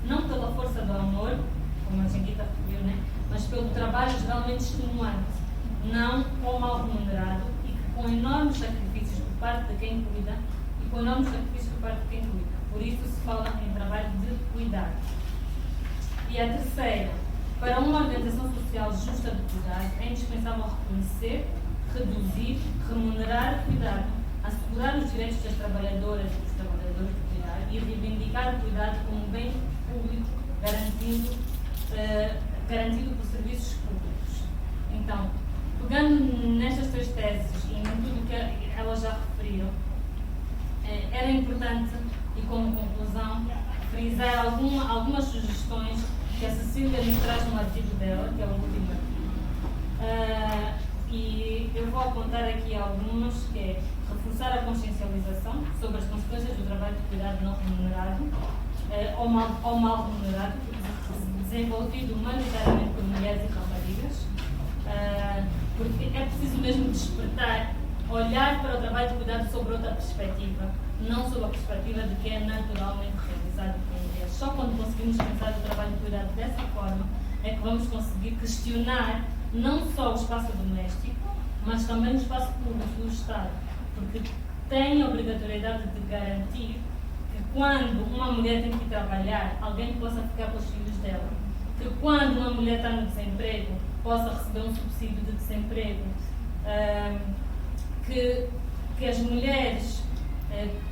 não pela força do amor, como a Janguita referiu, né? Mas pelo trabalho geralmente estimulante, não ou mal remunerado, e que com enormes sacrifícios por parte de quem cuida e com enormes sacrifícios por parte de quem cuida. Por isso se fala em trabalho de cuidado. E a terceira, para uma organização social justa de cuidado, é indispensável reconhecer, reduzir, remunerar o cuidado, assegurar os direitos das trabalhadoras e dos trabalhadores de cuidado e reivindicar o cuidado como bem público garantido por serviços públicos. Então, pegando nestas três teses e em tudo o que elas já referiram, era importante, e como conclusão, frisar algumas sugestões que a Cecília nos traz no artigo dela, que é o último artigo. E eu vou apontar aqui algumas, que é reforçar a consciencialização sobre as consequências do trabalho de cuidado não remunerado ou mal remunerado, desenvolvido maioritariamente por mulheres e raparigas, porque é preciso mesmo despertar, olhar para o trabalho de cuidado sobre outra perspectiva, não sobre a perspectiva de que é naturalmente realizado por mulheres. Só quando conseguimos pensar o trabalho de cuidado dessa forma é que vamos conseguir questionar não só o espaço doméstico, mas também o espaço público do Estado, porque tem a obrigatoriedade de garantir que quando uma mulher tem que ir trabalhar, alguém possa ficar com os filhos dela, que quando uma mulher está no desemprego, possa receber um subsídio de desemprego, que as mulheres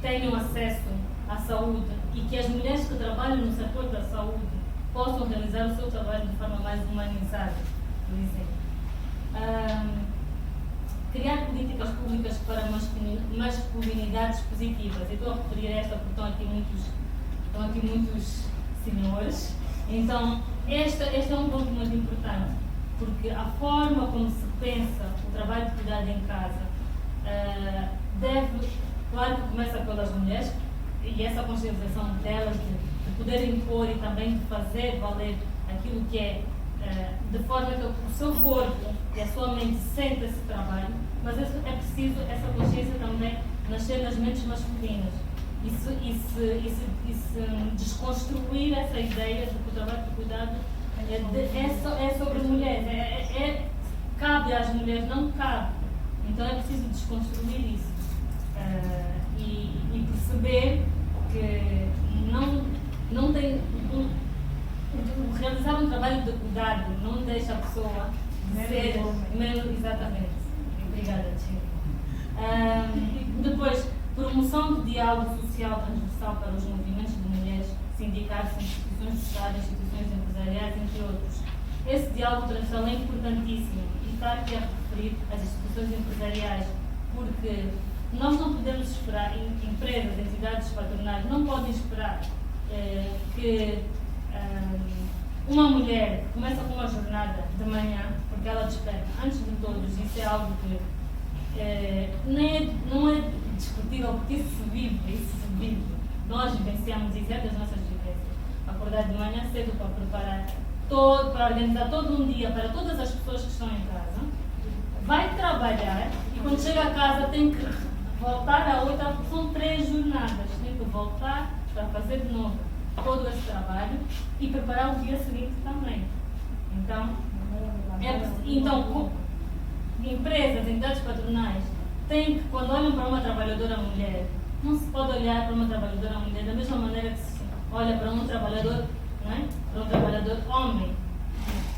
tenham acesso à saúde e que as mulheres que trabalham no setor da saúde possam realizar o seu trabalho de forma mais humanizada, por exemplo. Criar políticas públicas para masculinidades positivas. Eu estou a referir a esta porque estão aqui muitos senhores, Então, este é um ponto muito importante, porque a forma como se pensa o trabalho de cuidado em casa deve, claro que começa pelas mulheres, e essa consciencialização delas de poder impor e também de fazer valer aquilo que é, de forma que o seu corpo e a sua mente sentem esse trabalho, mas é preciso essa consciência também nascer nas mentes masculinas e se desconstruir essa ideia de que o trabalho de cuidado é sobre mulheres, cabe às mulheres, não cabe. Então é preciso desconstruir isso e perceber que não tem realizar um trabalho de cuidado não deixa a pessoa ser menos, exatamente. Obrigada, Chico. Depois, promoção do diálogo social transversal para os movimentos de mulheres, sindicatos, instituições de Estado, instituições empresariais, entre outros. Esse diálogo transversal é importantíssimo e está aqui a referir às instituições empresariais, porque nós não podemos esperar, empresas, entidades patronais não podem esperar que uma mulher que começa com uma jornada de manhã, porque ela desperta antes de todos, isso é algo que não é discutível, porque isso se vive. Nós vivenciamos isso, é das nossas vivências. Acordar de manhã cedo para preparar para organizar todo um dia para todas as pessoas que estão em casa, vai trabalhar e quando chega a casa tem que voltar a outra, são 3 jornadas, tem que voltar para fazer de novo todo esse trabalho e preparar o dia seguinte também. Então, empresas, entidades patronais têm que, quando olham para uma trabalhadora mulher, não se pode olhar para uma trabalhadora mulher da mesma maneira que se olha para um trabalhador, não é? Para um trabalhador homem.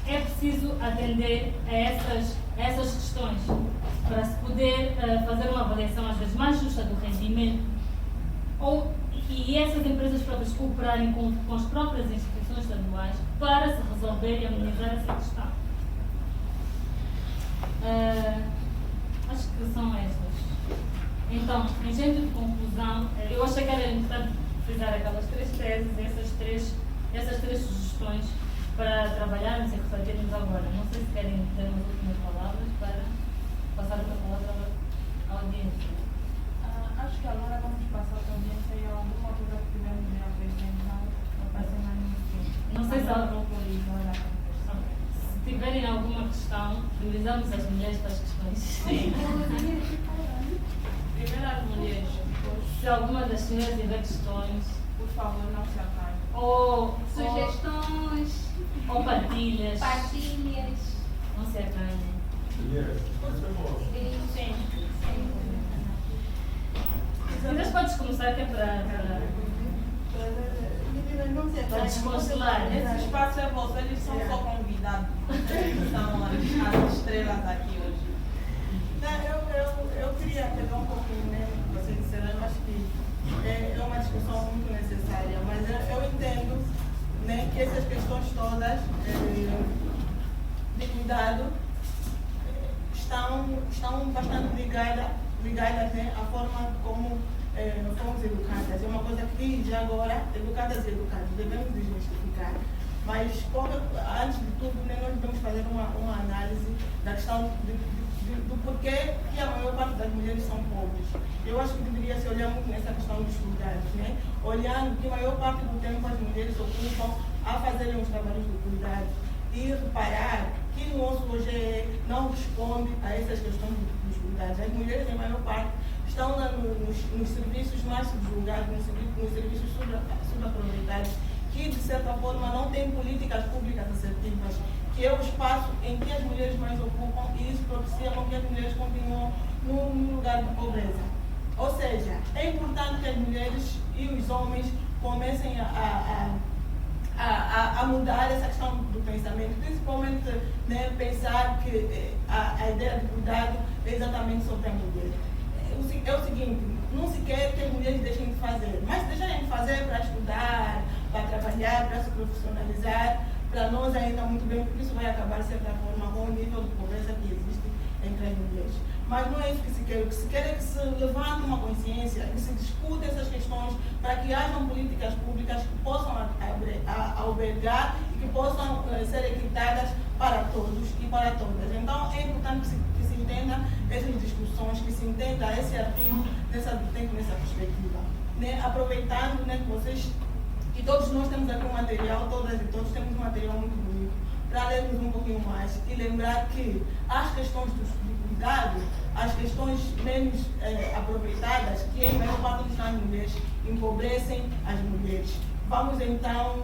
É preciso atender a essas questões para se poder fazer uma avaliação às vezes mais justa do rendimento e essas empresas próprias cooperarem com as próprias instituições estaduais para se resolver e amenizar essa questão. Acho que são estas. Então, em jeito de conclusão, eu achei que era importante frisar aquelas 3 teses, essas 3 sugestões para trabalharmos e refletirmos agora. Não sei se querem ter umas últimas palavras para passar a palavra à audiência. Acho que agora vamos passar para a audiência e alguma coisa que tivermos de apresentar para ser mais muito. Não sei se se tiverem alguma questão, priorizamos as mulheres para as questões. Sim. Primeiro as mulheres. Se alguma das senhoras tiver questões, Por favor, não se acanhe. ou Sugestões, ou partilhas, não se acanhem. Sim. Mas podes começar que é para descongelar. Esse espaço é vosso, eles são só convidados. São as estrelas aqui hoje. Eu queria pegar um pouquinho, né? Vocês disseram, eu acho que é uma discussão muito necessária, mas eu entendo, né, que essas questões todas de cuidado estão bastante ligadas, né, à forma como fomos educadas. É uma coisa que já agora, educadas e educados, devemos desmistificar. Mas antes de tudo, né, nós devemos fazer uma análise da questão do porquê que a maior parte das mulheres são pobres. Eu acho que deveria se olhar muito nessa questão dos cuidados, né? Olhando que a maior parte do tempo as mulheres se ocupam a fazerem os trabalhos de cuidado e reparar que o nosso hoje não responde a essas questões dos cuidados. As mulheres, em maior parte, estão nos serviços mais subjugados, nos serviços subaproveitados, que de certa forma não têm políticas públicas assertivas, que é o espaço em que as mulheres mais ocupam e isso propicia com que as mulheres continuem num lugar de pobreza. Ou seja, é importante que as mulheres e os homens comecem a mudar essa questão do pensamento, principalmente, né, pensar que a ideia de cuidado é exatamente sobre a mulher. É o seguinte, não se quer que as mulheres deixem de fazer, mas se deixarem de fazer para estudar, para trabalhar, para se profissionalizar, para nós ainda muito bem, porque isso vai acabar, de certa forma, com o nível de pobreza que existe entre as mulheres. Mas não é isso que se quer. O que se quer é que se levante uma consciência, que se discute essas questões para que hajam políticas públicas que possam albergar e que possam ser equitadas para todos e para todas. Então é importante que se entenda essas discussões, que se entenda esse artigo nessa perspectiva. Né? Aproveitando, né, que vocês, e todos nós temos aqui um material, todas e todos temos um material muito bonito, para lermos um pouquinho mais e lembrar que as questões de cuidado, as questões menos aproveitadas, que em maior parte das mulheres empobrecem as mulheres. Vamos então,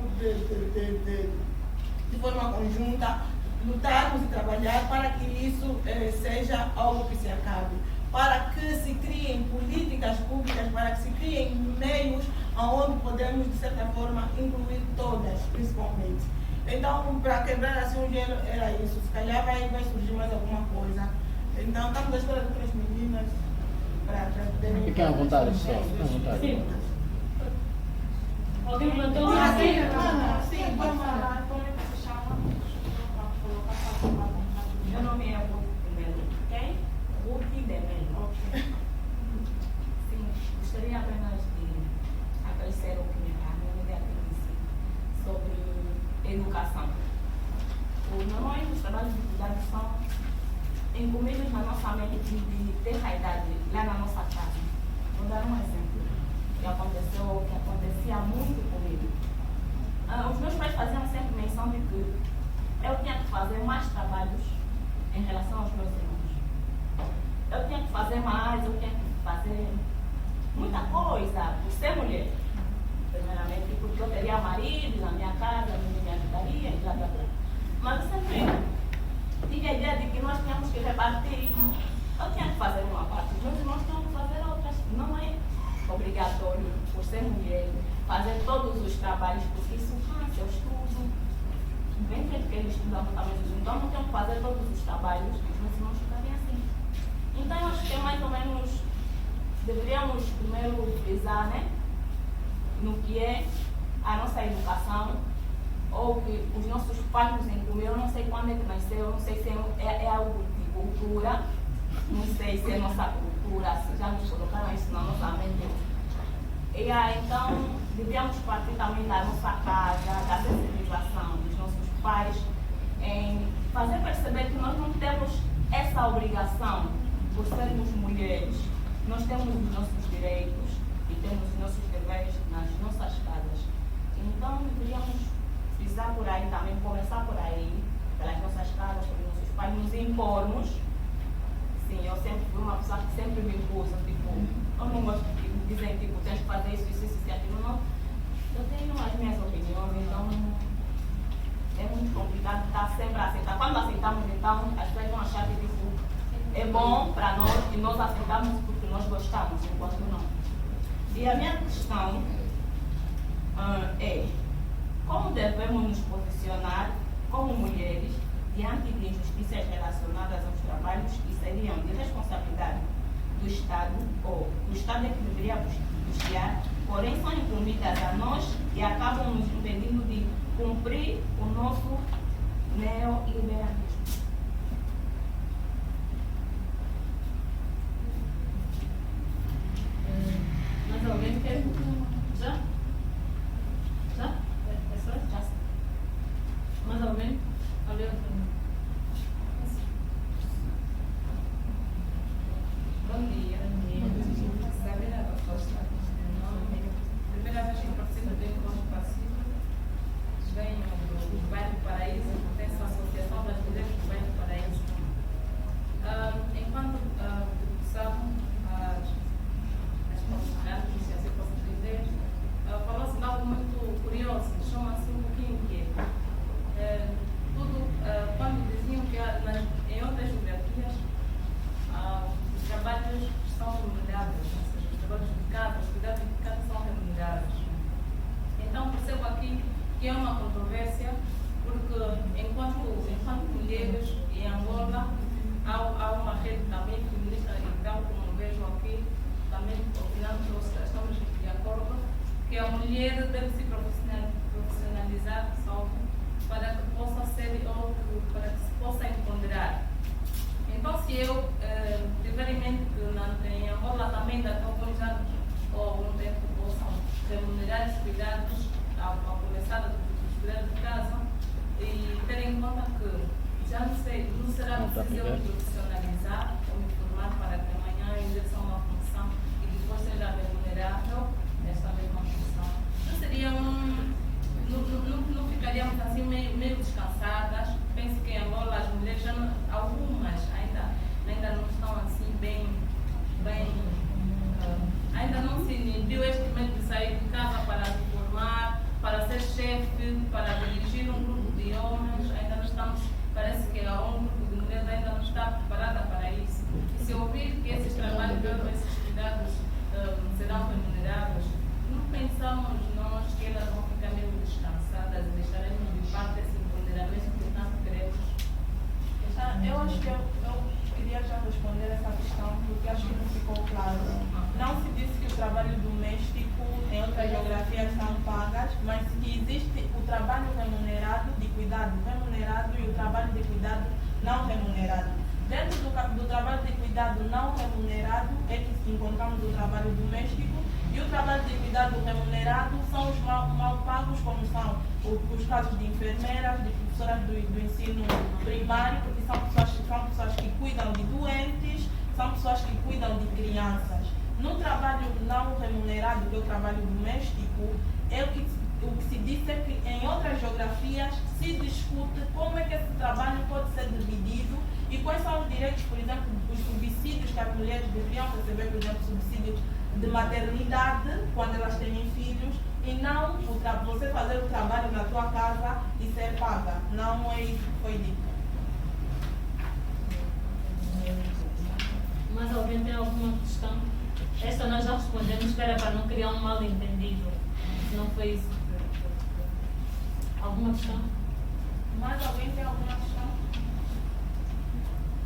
de forma conjunta, lutarmos e trabalhar para que isso seja algo que se acabe, para que se criem políticas públicas, para que se criem meios onde podemos, de certa forma, incluir todas, principalmente. Então, para quebrar assim o gelo, era isso. Se calhar vai surgir mais alguma coisa. Então, estamos à espera de outras meninas para poderem... Fiquem à vontade, pessoal. Fiquem à vontade. Sim. Alguém levantou? Sim, vamos falar. Como é que se chama? Meu nome é Ruth Demelo. Quem? Ruth Demelo. Ok. Sim, gostaria apenas de acrescer o que a minha amiga disse sobre educação. Normalmente os trabalhos de cuidado são incluídos na nossa mente de ter a idade lá na nossa casa. Vou dar um exemplo que acontecia muito comigo. Os meus pais faziam sempre menção de que eu tinha que fazer mais trabalhos em relação aos meus irmãos. Eu tinha que fazer mais, eu tinha que fazer muita coisa por ser mulher. Primeiramente, porque eu teria marido na minha casa, ninguém me ajudaria e blá blá blá. Mas eu sempre tive a ideia de que nós tínhamos que repartir. Eu tinha que fazer uma parte, os meus irmãos tinham que fazer outras. Não é obrigatório, por ser mulher, fazer todos os trabalhos, porque isso cansa, eu estudo. Bem feito que eles estudam também, então não tenho que fazer todos os trabalhos, os meus irmãos ficariam assim. Então eu acho que é mais ou menos, deveríamos primeiro frisar, né, no que é a nossa educação, ou que os nossos pais nos incluíram. Eu não sei quando é que nasceu, eu não sei se é algo de cultura, não sei se é nossa cultura, se já nos colocaram isso na nossa mente. E aí, então, devíamos partir também da nossa casa, da sensibilização dos nossos pais, em fazer perceber que nós não temos essa obrigação por sermos mulheres. Nós temos os nossos direitos e temos os nossos deveres nas nossas casas. Então, deveríamos pisar por aí também, começar por aí, pelas nossas casas, pelos nossos pais, nos impormos. Sim, eu sempre fui uma pessoa que sempre me impus, tipo, eu não gosto de dizer, tipo, tens que fazer isso e aquilo, não. Eu tenho as minhas opiniões, então é muito complicado estar sempre a aceitar. Quando aceitamos, então, as pessoas vão achar que, tipo, é bom para nós e nós aceitamos porque nós gostamos, enquanto não. E a minha questão é como devemos nos posicionar como mulheres diante de injustiças relacionadas aos trabalhos que seriam de responsabilidade do Estado, ou o Estado é que deveria custear, porém são incumbidas a nós e acabam nos impedindo de cumprir o nosso neoliberalismo. Mas alguém quer? Já? Já? É só? Já. Mais alguém? Olha outro. Bom dia. Sabrina da Costa. Primeira vez que participo do encontro passivo, venho do bairro Paraíso, pertence à Associação das Mulheres que eu tiver em mente que em Angola também ainda estão alguns anos ou algum tempo possam remunerar os cuidados, a começar dos cuidados de casa e ter em conta que já não sei, não será preciso eu me profissionalizar ou me formar para que amanhã eu exerça uma função e depois seja remunerável nessa mesma função. Não seria não ficaríamos assim meio descansadas. Penso que em Angola as mulheres já não, algumas ainda não estão assim bem ainda não se inibiu este momento de sair de casa para se formar, para ser chefe, para dirigir um grupo de homens. Ainda não estamos, parece que um grupo de mulheres ainda não está preparada para isso. E se ouvir que esses trabalhos, esses cuidados serão remunerados, não pensamos nós que elas vão ficar meio descansadas e deixaremos de parte esse empoderamento que tanto queremos. Eu acho que eu queria já responder essa questão, porque acho que não ficou claro. Não se disse que o trabalho doméstico em outras geografias são pagas, mas que existe o trabalho remunerado, de cuidado remunerado, e o trabalho de cuidado não remunerado. Dentro do trabalho de cuidado não remunerado é que encontramos o trabalho doméstico, e o trabalho de cuidado remunerado são os mal pagos, como são os casos de enfermeiras, de professoras do ensino primário, porque são pessoas que cuidam de doentes, são pessoas que cuidam de crianças. No trabalho não remunerado, que é o trabalho doméstico, o que se diz é que em outras geografias se discute como é que esse trabalho pode ser dividido e quais são os direitos, por exemplo, os subsídios que as mulheres deveriam receber, por exemplo, subsídio de maternidade quando elas têm filhos, e não você fazer o trabalho na tua casa e ser paga. Não é isso que foi dito. Mas alguém tem alguma questão? Esta nós já respondemos, que era para não criar um mal entendido. Se não foi isso. Alguma questão? Mais alguém tem alguma questão?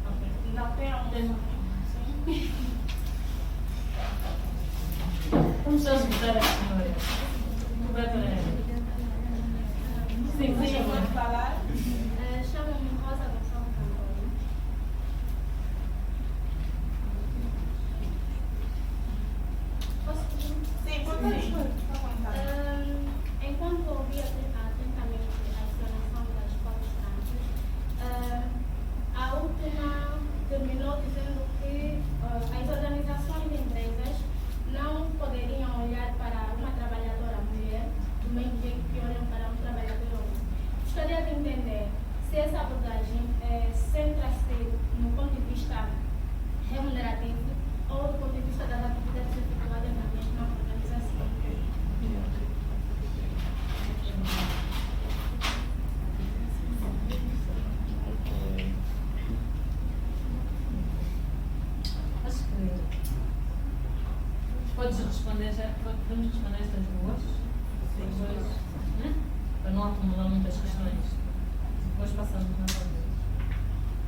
Okay. Não tem alguma? Sim. Vamos só escutar a senhora. Sim, Você pode falar? Chamo-me Rosa Gonçalves Antônio. Posso pedir? Sim, pode ir. Enquanto ouvi atentamente a explanação das palestrantes, a última terminou dizendo que as organizações de empresas não poderiam olhar para uma trabalhadora mulher do mesmo jeito que olham para um trabalhador homem. Gostaria de entender se essa abordagem centra-se no ponto de vista remunerativo ou do ponto de vista das atividades efetuadas na mesma organização. Acho que podes responder, podemos responder estas duas? Depois, né? Para não acumular muitas questões. Depois passamos na outra.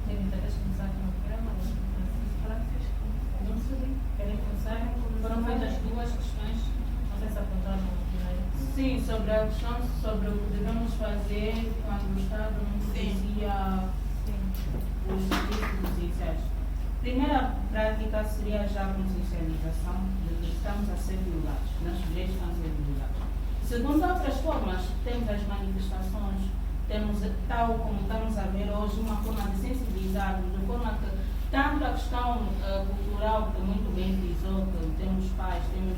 Tem interesse em começar com o programa? Não sei. Querem começar? Foram feitas duas questões. Não sei se apontaram primeiro. Sim, sobre a questão sobre o que devemos fazer quando o Estado não financia os serviços essenciais. Primeira prática seria já a consciencialização de que estamos a ser violados, nossos direitos estão a ser violados. Segundo outras formas, temos as manifestações, temos, tal como estamos a ver hoje, uma forma de sensibilizar, de forma que tanto a questão cultural, que muito bem frisou, que temos pais, temos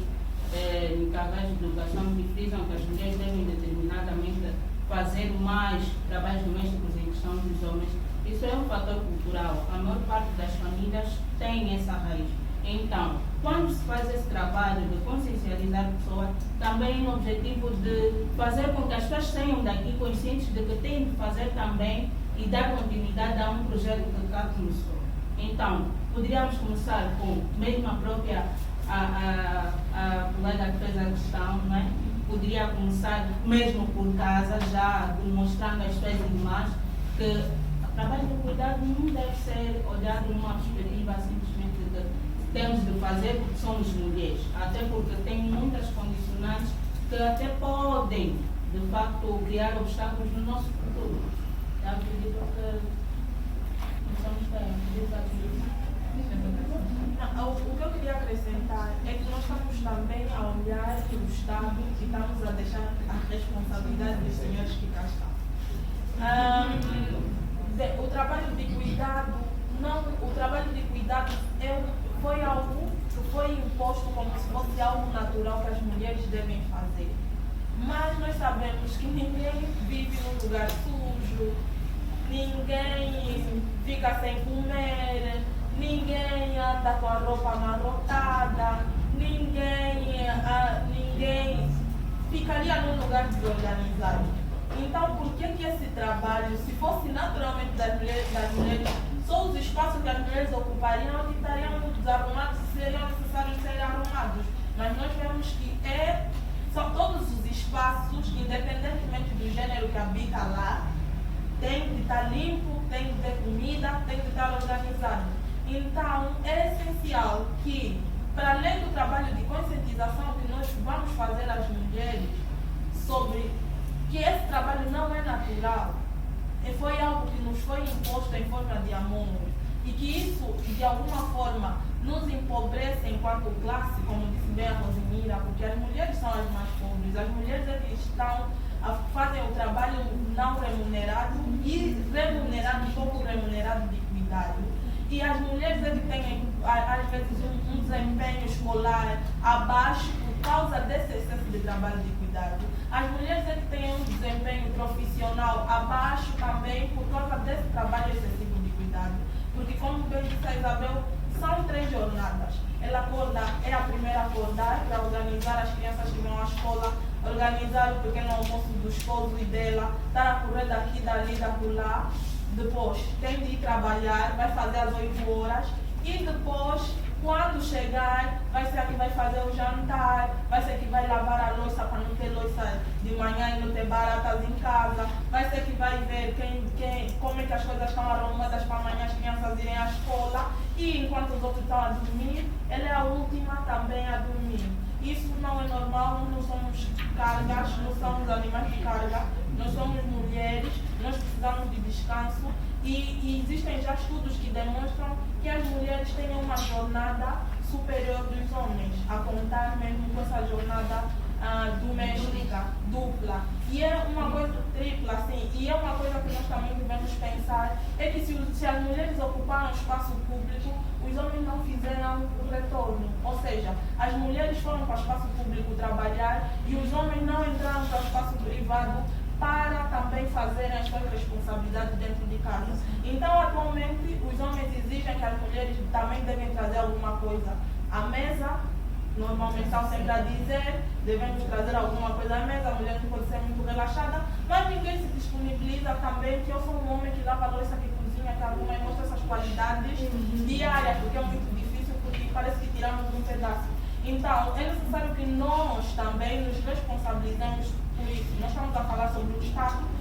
encarregados de educação que frisam que as mulheres devem determinadamente fazer mais trabalhos domésticos em questão dos homens. Isso é um fator cultural. A maior parte das famílias tem essa raiz. Então, quando se faz esse trabalho de consciencializar a pessoa, também no objetivo de fazer com que as pessoas saiam daqui conscientes de que têm de fazer também e dar continuidade a um projeto que cá começou. Então, poderíamos começar com mesmo a própria a colega que fez a questão, não é? Poderia começar mesmo por casa, já demonstrando às suas irmãs que o trabalho de cuidado não deve ser olhado numa perspectiva simplesmente de temos de fazer porque somos mulheres, até porque tem muitas condicionantes que até podem, de facto, criar obstáculos no nosso futuro. Eu acredito que não somos bem, acredito. que ninguém vive num lugar sujo, ninguém fica sem comer, ninguém anda com a roupa amarrotada, ninguém ficaria num lugar desorganizado. Então, por que esse trabalho, se fosse naturalmente das mulheres, só os espaços que as mulheres ocupariam onde estariam desarrumados e seriam necessários ser arrumados? Mas nós vemos que são todos os espaços, independentemente do gênero que habita lá, tem que estar limpo, tem que ter comida, tem que estar organizado. Então, é essencial que, para além do trabalho de conscientização que nós vamos fazer às mulheres sobre que esse trabalho não é natural, foi algo que nos foi imposto em forma de amor, e que isso, de alguma forma, nos empobrece enquanto classe, como disse bem a Rosemira, porque as mulheres são as mais pobres, as mulheres é que fazem o trabalho não remunerado e remunerado, pouco remunerado de cuidado. E as mulheres é que têm, às vezes, um desempenho escolar abaixo por causa desse excesso de trabalho de cuidado. As mulheres é que têm um desempenho profissional abaixo também por causa desse trabalho excessivo de cuidado. Porque, como bem disse a Isabel, são 3 jornadas. Ela acorda, é a primeira a acordar para organizar as crianças que vão à escola, organizar o pequeno almoço do esposo e dela, estar a correr daqui, dali, lá. Depois tem de ir trabalhar, vai fazer às 8 horas e depois, quando chegar, vai ser a que vai fazer o jantar, vai ser a que vai lavar a louça para não ter louça de manhã e não ter baratas em casa, vai ser a que vai ver como é que as coisas estão arrumadas para amanhã as crianças irem à escola, e enquanto os outros estão a dormir, ela é a última também a dormir. Isso não é normal, nós não somos cargas, não somos animais de carga, nós somos mulheres, nós precisamos de descanso e existem já estudos que demonstram que as mulheres têm uma jornada superior dos homens, a contar mesmo com essa jornada doméstica, dupla. E é uma coisa tripla, assim, e é uma coisa que nós também devemos pensar, é que se as mulheres ocuparam espaço público, os homens não fizeram o retorno. Ou seja, as mulheres foram para o espaço público trabalhar e os homens não entraram para o espaço privado para também fazerem as suas responsabilidades dentro de casa. Então, atualmente, os homens exigem que as mulheres também devem trazer alguma coisa à mesa. Normalmente estão sempre a dizer, devemos trazer alguma coisa à mesa, a mulher não pode ser muito relaxada, mas ninguém se disponibiliza também, que eu sou um homem que lava a louça, que cozinha, que arruma e mostra essas qualidades diárias, porque é muito difícil, porque parece que tiramos um pedaço. Então, é necessário que nós também nos responsabilizemos por isso. Nós estamos a falar sobre o Estado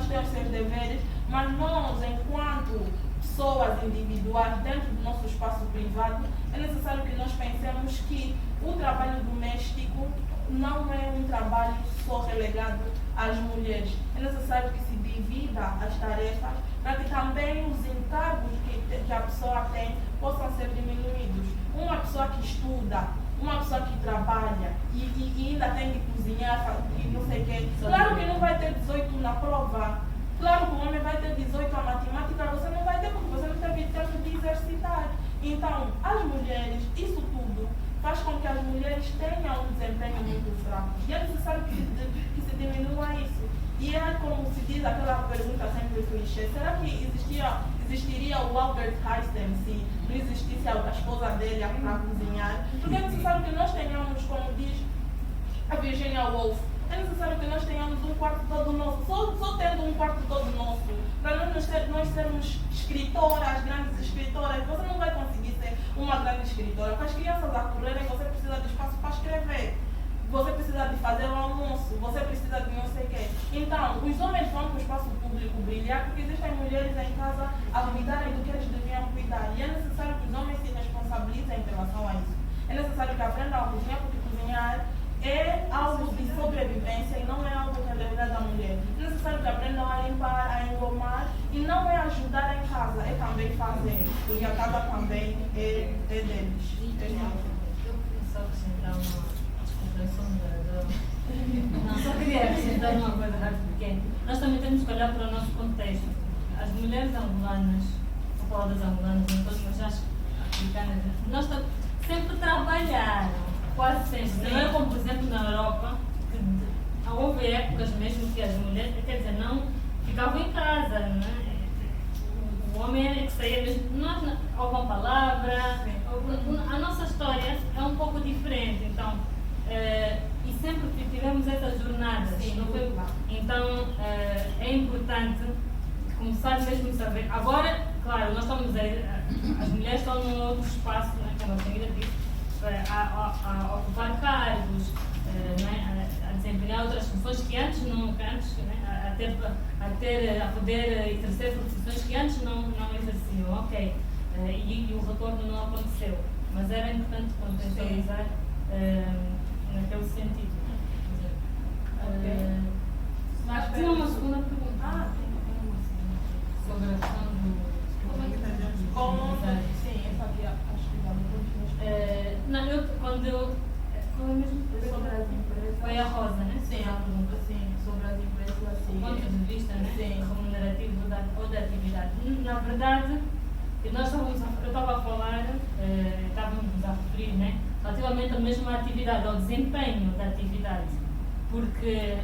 tem os seus deveres, mas nós, enquanto pessoas individuais dentro do nosso espaço privado, é necessário que nós pensemos que o trabalho doméstico não é um trabalho só relegado às mulheres. É necessário que se divida as tarefas para que também os encargos que a pessoa tem possam ser diminuídos. Uma pessoa que estuda, uma pessoa que trabalha e ainda tem que cozinhar e não sei o quê, claro que não vai ter 18 na prova. Claro que o homem vai ter 18 a matemática, você não vai ter, porque você não teve tempo de exercitar. Então, as mulheres, isso tudo faz com que as mulheres tenham um desempenho muito fraco. E é necessário que se diminua isso. E é como se diz aquela pergunta sempre clichê: será que existiria o Albert Einstein se não existisse a esposa dele para cozinhar? Porque é necessário que nós tenhamos, como diz a Virginia Woolf, é necessário que nós tenhamos um quarto todo nosso, só tendo um quarto todo nosso, para nós sermos escritoras, grandes escritoras. Você não vai conseguir ser uma grande escritora. Para as crianças a correrem, você precisa de espaço para escrever. Você precisa de fazer um almoço, você precisa de não sei o quê. Então, os homens vão para o espaço público brilhar porque existem mulheres em casa a cuidarem do que eles deviam cuidar. E é necessário que os homens se responsabilizem em relação a isso. É necessário que aprendam a cozinhar, porque cozinhar é algo de sobrevivência e não é algo relegado à mulher. É necessário que aprendam a limpar, a engomar, e não é ajudar em casa, é também fazer, porque a casa também é deles. Eu queria só acrescentar uma coisa rápida, porque nós também temos que olhar para o nosso contexto. As mulheres angolanas, vou falar das angolanas, não todas, mas as africanas, nós sempre trabalharam, quase sempre. Não é como, por exemplo, na Europa, que houve épocas mesmo que as mulheres, quer dizer, não ficavam em casa, não é? O homem é que saía mesmo. Nós, houve uma palavra, a nossa história é um pouco diferente, então, e sempre que tivemos essas jornadas, não foi? Então, é importante começar mesmo a saber. Agora, claro, nós estamos as mulheres estão num outro espaço, né, como a senhora disse, a ocupar cargos, né, a desempenhar outras funções que antes, né, a poder exercer profissões que antes não exerciam, ok, e o retorno não aconteceu, mas era importante contextualizar naquele sentido. Tinha uma segunda pergunta. Sobre a questão do... Sim, eu sabia, acho que não, quando eu mesmo foi a Rosa, né? sim, a pergunta, sim, sobre as empresas assim. Do ponto de vista, né? Sim. Remunerativo ou da atividade. Na verdade, eu estava a falar, estávamos a referir, né? Relativamente à mesma atividade, ao desempenho da atividade. Porque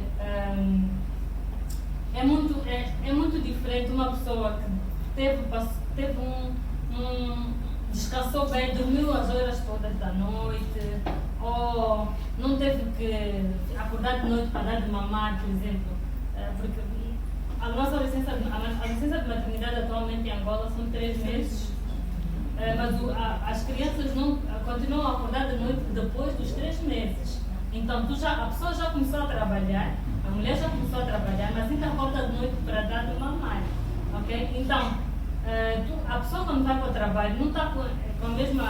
é muito diferente uma pessoa que descansou bem, dormiu as horas todas da noite, ou não teve que acordar de noite para dar de mamar, por exemplo, porque a nossa licença de maternidade atualmente em Angola são 3 meses, mas as crianças não continuam a acordar de noite depois dos 3 meses. Então a pessoa já começou a trabalhar, a mulher já começou a trabalhar, mas ainda volta de noite para dar de mamar. Okay? Então, a pessoa quando vai para o trabalho não está com a mesma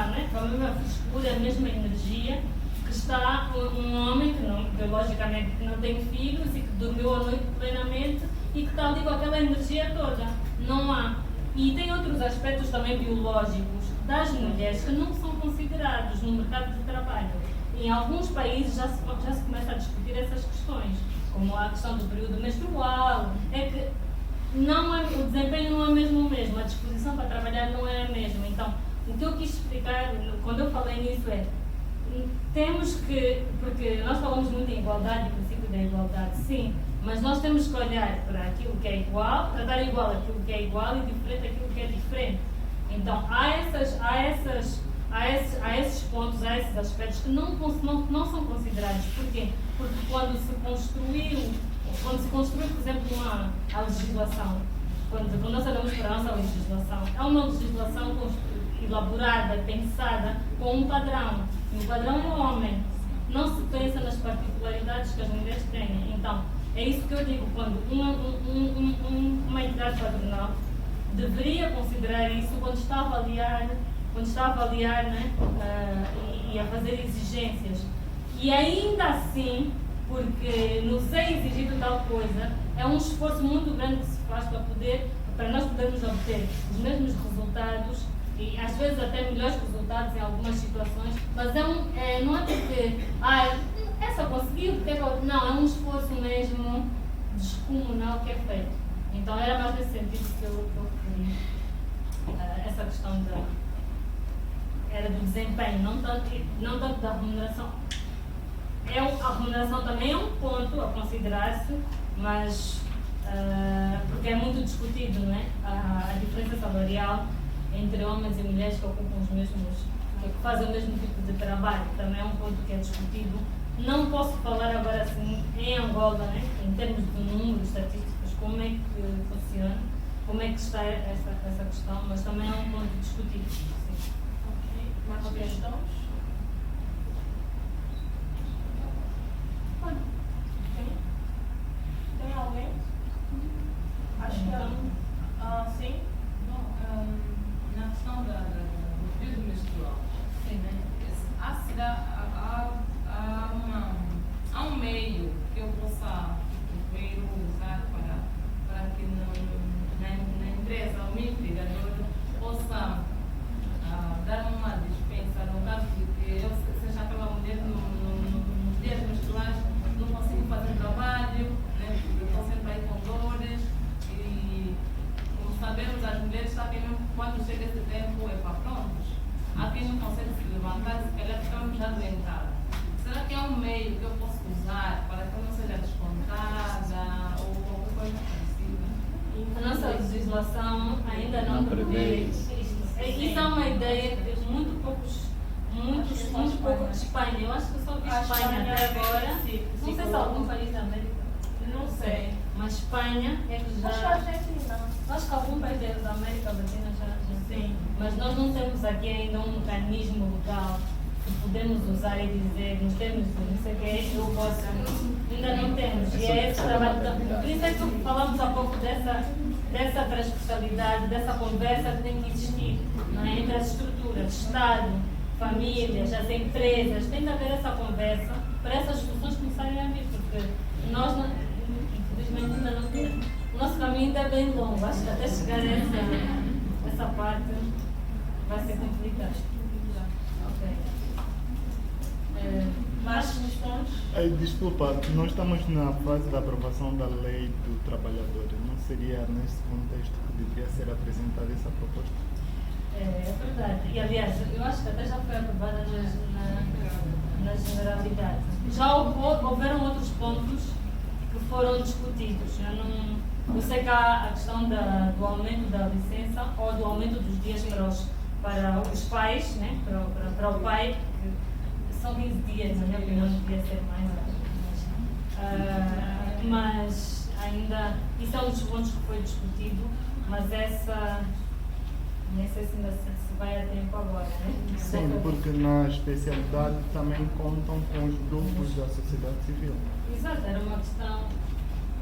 frescura, a mesma energia que está um homem que logicamente não tem filhos e que dormiu a noite plenamente e que está ali com aquela energia toda. Não há. E tem outros aspectos também biológicos das mulheres que não são considerados no mercado de trabalho. Em alguns países já se começa a discutir essas questões, como a questão do período menstrual, é que o desempenho não é mesmo o mesmo, a disposição para trabalhar não é a mesma. Então, o que eu quis explicar quando eu falei nisso temos que, porque nós falamos muito em igualdade, princípio da igualdade, sim, mas nós temos que olhar para aquilo que é igual, tratar igual aquilo que é igual e diferente aquilo que é diferente. Então, há esses pontos, há esses aspectos que não são considerados. Porquê? Porque quando se construiu, por exemplo, a legislação, quando nós olhamos para a nossa legislação, é uma legislação elaborada, pensada com um padrão. E o padrão é o homem. Não se pensa nas particularidades que as mulheres têm. Então, é isso que eu digo, quando uma entidade patronal deveria considerar isso quando está a avaliar né, e a fazer exigências. E ainda assim, porque nos é exigido tal coisa, é um esforço muito grande que se faz para nós podermos obter os mesmos resultados e às vezes até melhores resultados em algumas situações, mas não é porque essa conseguiu, não, é um esforço mesmo descomunal que é feito. Então era mais nesse sentido que eu referi essa questão era do desempenho, não tanto da remuneração. A remuneração também é um ponto a considerar-se, mas porque é muito discutido, não é? A diferença salarial entre homens e mulheres que ocupam que fazem o mesmo tipo de trabalho, também é um ponto que é discutido. Não posso falar agora assim em Angola, né? Em termos de números estatísticos, como é que funciona, como é que está essa questão, mas também é um ponto discutido. Sim. Ok, mais questões? Tem alguém? Acho que sim. Na questão do período menstrual, né? Há um meio que eu possa usar para que na empresa o meu empregador possa dar uma dispensa no caso de que eu seja aquela mulher nos dias menstruais não consigo fazer trabalho, né? Eu estou sempre aí com dores e, como sabemos, as mulheres sabem mesmo que quando chega esse tempo é para prontos. Há quem não consegue se levantar, se calhar ficamos adoentados. será que é um meio que eu posso usar para que eu não seja descontada ou qualquer coisa parecida? A nossa legislação ainda não prevê isso. Isso é uma ideia que muito poucos Espanha. Eu acho que só vi Espanha até agora. Não sei se algum país da América. Não sei. Mas Espanha é que já. Acho que a gente não. Acho que algum país da América Latina já tem. Mas nós não temos aqui ainda um mecanismo legal que podemos usar e dizer, nos termos de não sei o que, eu posso. Ainda não temos. E é esse trabalho. Por isso é que falamos há pouco dessa transversalidade, dessa conversa que tem que existir, não é? Entre as estruturas, Estado, famílias, as empresas. Tem de haver essa conversa para essas discussões começarem a vir, porque nós, infelizmente, ainda não temos. O nosso caminho ainda é bem longo. Acho que até chegar a essa parte vai ser complicado. Ok. Mais questões? Desculpa, nós estamos na fase da aprovação da lei do trabalhador. Não seria nesse contexto que deveria ser apresentada essa proposta? É verdade. E, aliás, eu acho que até já foi aprovada na generalidade. Já houveram outros pontos que foram discutidos. Eu sei que há a questão do aumento da licença ou do aumento dos dias para os pais, né? para o pai, que são 15 dias, na minha opinião, devia ser mais. Mas ainda, isso é um dos pontos que foi discutido, mas essa, nem sei se ainda se vai a tempo agora, né? Sim, porque na especialidade também contam com os grupos da sociedade civil. Exato, era uma questão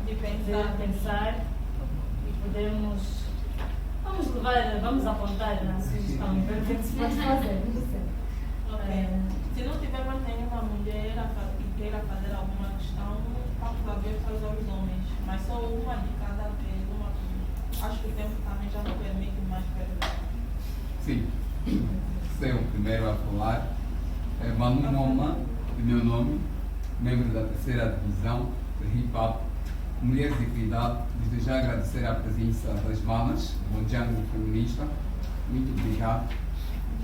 de pensar e podemos. Vamos apontar na sugestão, ver o que é que se pode fazer. Ok. Se não tiver mais nenhuma mulher que queira fazer alguma questão, papo aberto aos homens. Mas só uma de cada vez. Acho que o tempo também já não permite mais perguntas. Sim. Sou o primeiro a falar. Manu Noma, de meu nome, membro da terceira divisão de Hip Hop Mulheres de Equidade. Desde já agradecer a presença das manas do Django Feminista. Muito obrigado.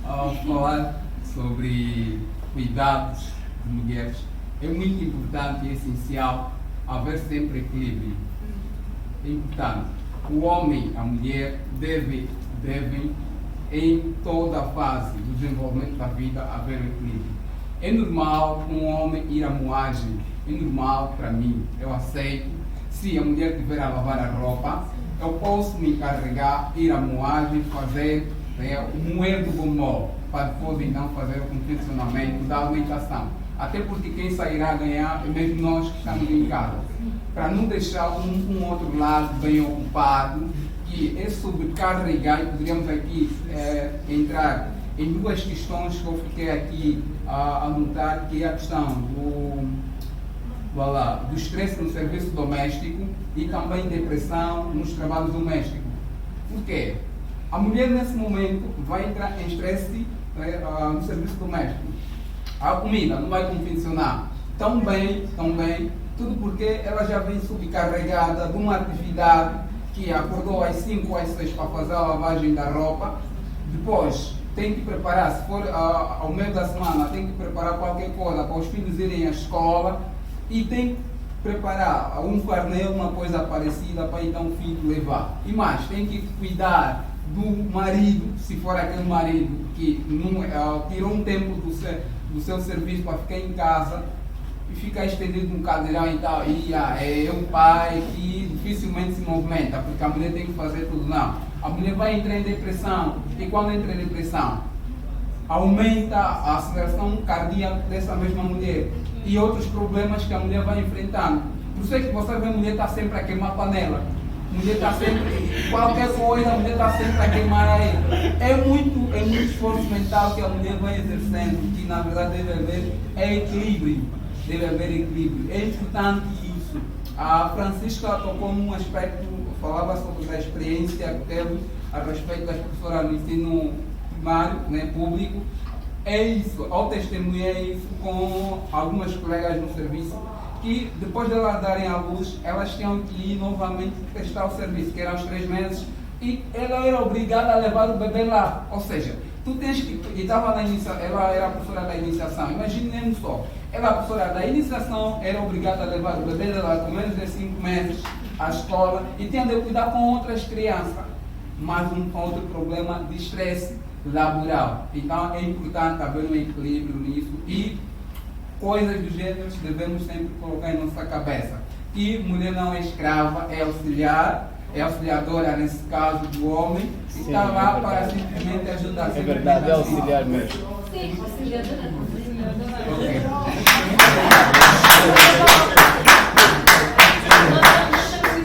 Ao falar sobre cuidados de mulheres, é muito importante e essencial haver sempre equilíbrio. É importante. O homem e a mulher devem, em toda a fase do desenvolvimento da vida, haver equilíbrio. É normal um homem ir à moagem, é normal para mim, eu aceito. Se a mulher tiver a lavar a roupa, eu posso me encarregar, ir à moagem, fazer o moer do gomó, para depois então fazer o confeccionamento da alimentação. Até porque quem sairá a ganhar é mesmo nós que estamos em casa. Para não deixar um outro lado bem ocupado, que é sobrecarregar, e poderíamos aqui entrar em duas questões que eu fiquei aqui a notar, que é a questão do estresse no serviço doméstico e também depressão nos trabalhos domésticos. Por quê? A mulher nesse momento vai entrar em estresse no serviço doméstico. A comida não vai funcionar tão bem, tudo porque ela já vem subcarregada de uma atividade que acordou às 5 ou às 6 para fazer a lavagem da roupa, depois tem que preparar, se for ao meio da semana, tem que preparar qualquer coisa para os filhos irem à escola e tem que preparar um farnel, uma coisa parecida para então o filho levar. E mais, tem que cuidar do marido, se for aquele marido que tirou um tempo do seu serviço para ficar em casa e fica estendido no cadeirão e tal, e é um pai que dificilmente se movimenta, porque a mulher tem que fazer tudo. Não, a mulher vai entrar em depressão, e quando entra em depressão, aumenta a aceleração cardíaca dessa mesma mulher e outros problemas que a mulher vai enfrentando. Por isso é que você vê a mulher está sempre a queimar panela. A mulher está sempre, qualquer coisa, a mulher está sempre a queimar aí. É muito esforço mental que a mulher vai exercendo, que na verdade deve haver equilíbrio. Deve haver equilíbrio. É importante isso. A Francisca tocou num aspecto, falava sobre a experiência que teve a respeito das professoras no ensino primário, né, público. É isso, eu testemunhei isso com algumas colegas no serviço, que depois de elas darem à luz, elas tinham que ir novamente testar o serviço, que eram os 3 meses, e ela era obrigada a levar o bebê lá. Ou seja, tu tens que. E estava na iniciação, ela era a professora da iniciação. Imaginemos só, ela, a professora da iniciação, era obrigada a levar o bebê dela com menos de 5 meses à escola e tinha de cuidar com outras crianças. Mais um outro problema de estresse laboral. Então é importante haver um equilíbrio nisso e coisas do gênero devemos sempre colocar em nossa cabeça. Que mulher não é escrava, é auxiliar, é auxiliadora nesse caso do homem, e está lá para simplesmente ajudar. É verdade, é auxiliar mesmo. Sim, auxiliadora. Ok.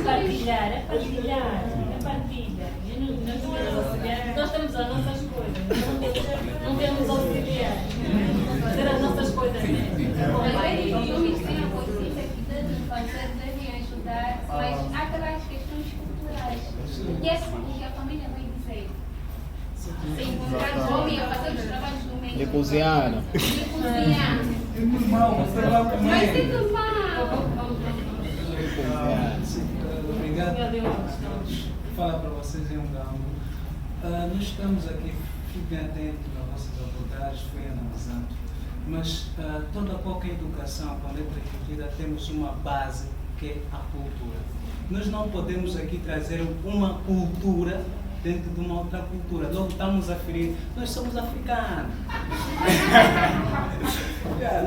Partilhar, é partilhar, é partilha. Nós temos as nossas coisas, não temos auxiliar. Fazer as nossas coisas, né? Os homens têm a consciência que devem fazer, devem ajudar, mas há aquelas questões culturais. E é o que a família vai dizer. Se encontrar o homem a fazer os trabalhos do meio. De cozinhar. De cozinhar. É normal, você vai Mas comer. é normal. Obrigado. Falar para vocês em um gamo. Nós estamos aqui, fiquem atentos nas vossas abordagens, fui analisando. Mas toda qualquer educação, quando é transmitida, temos uma base que é a cultura. Nós não podemos aqui trazer uma cultura dentro de uma outra cultura. Logo estamos a ferir, nós somos africanos.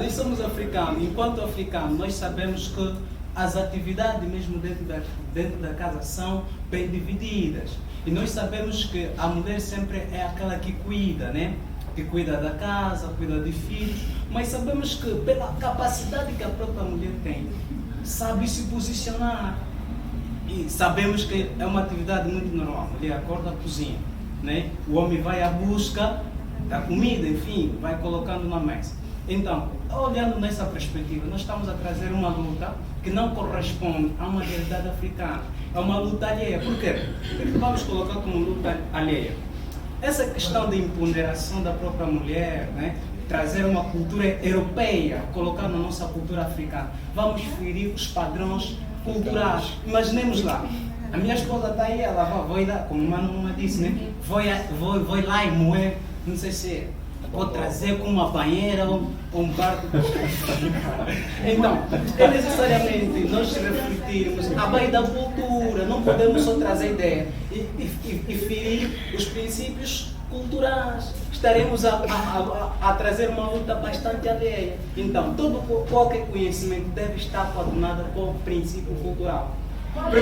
Nós somos africanos. Enquanto africanos, nós sabemos que as atividades mesmo dentro da casa são bem divididas. E nós sabemos que a mulher sempre é aquela que cuida, né? Que cuida da casa, cuida de filhos. Mas sabemos que pela capacidade que a própria mulher tem, sabe se posicionar. E sabemos que é uma atividade muito normal. A mulher acorda, cozinha, né? O homem vai à busca da comida, enfim, vai colocando na mesa. Então, olhando nessa perspectiva, nós estamos a trazer uma luta que não corresponde a uma realidade africana. É uma luta alheia. Por quê? Porque vamos colocar como luta alheia. Essa questão de empoderação da própria mulher, né? Trazer uma cultura europeia, colocar na nossa cultura africana, vamos ferir os padrões culturais. Imaginemos lá, a minha esposa está aí, ela vai lá, como a Manu disse, né? Vou lá e moer, não sei se vou trazer com uma banheira ou um barco. Então, é necessariamente nós refletirmos a base da cultura, não podemos só trazer ideia e ferir os princípios culturais. Estaremos a trazer uma luta bastante alheia. Então, qualquer conhecimento deve estar coordenado com o princípio cultural. Porque,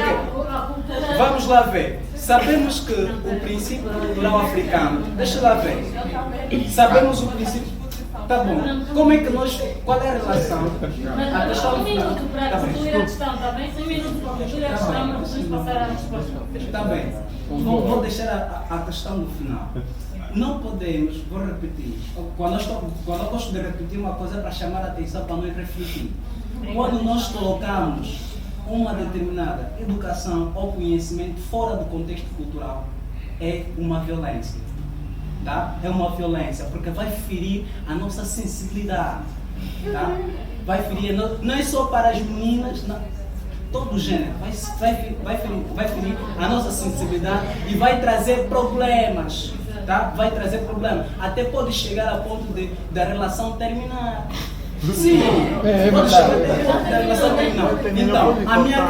vamos lá ver. Sabemos que o princípio cultural africano, deixa lá ver. Sabemos o princípio. Tá bom. Como é que nós. Qual é a relação? A questão. Um minuto para concluir a questão, está bem? Um minuto para concluir a questão, mas vamos passar a resposta. Está bem. Vou deixar a questão no final. Não podemos, vou repetir. Quando eu gosto de repetir uma coisa para chamar a atenção, para nós refletir. Quando nós colocamos uma determinada educação ou conhecimento fora do contexto cultural, é uma violência. Tá? É uma violência, porque vai ferir a nossa sensibilidade. Tá? Vai ferir, não é só para as meninas, não, todo o gênero. Vai ferir a nossa sensibilidade e vai trazer problemas. Tá? Vai trazer problemas. Até pode chegar a ponto da relação terminar. Sim, pode chegar a relação terminar. Então, a minha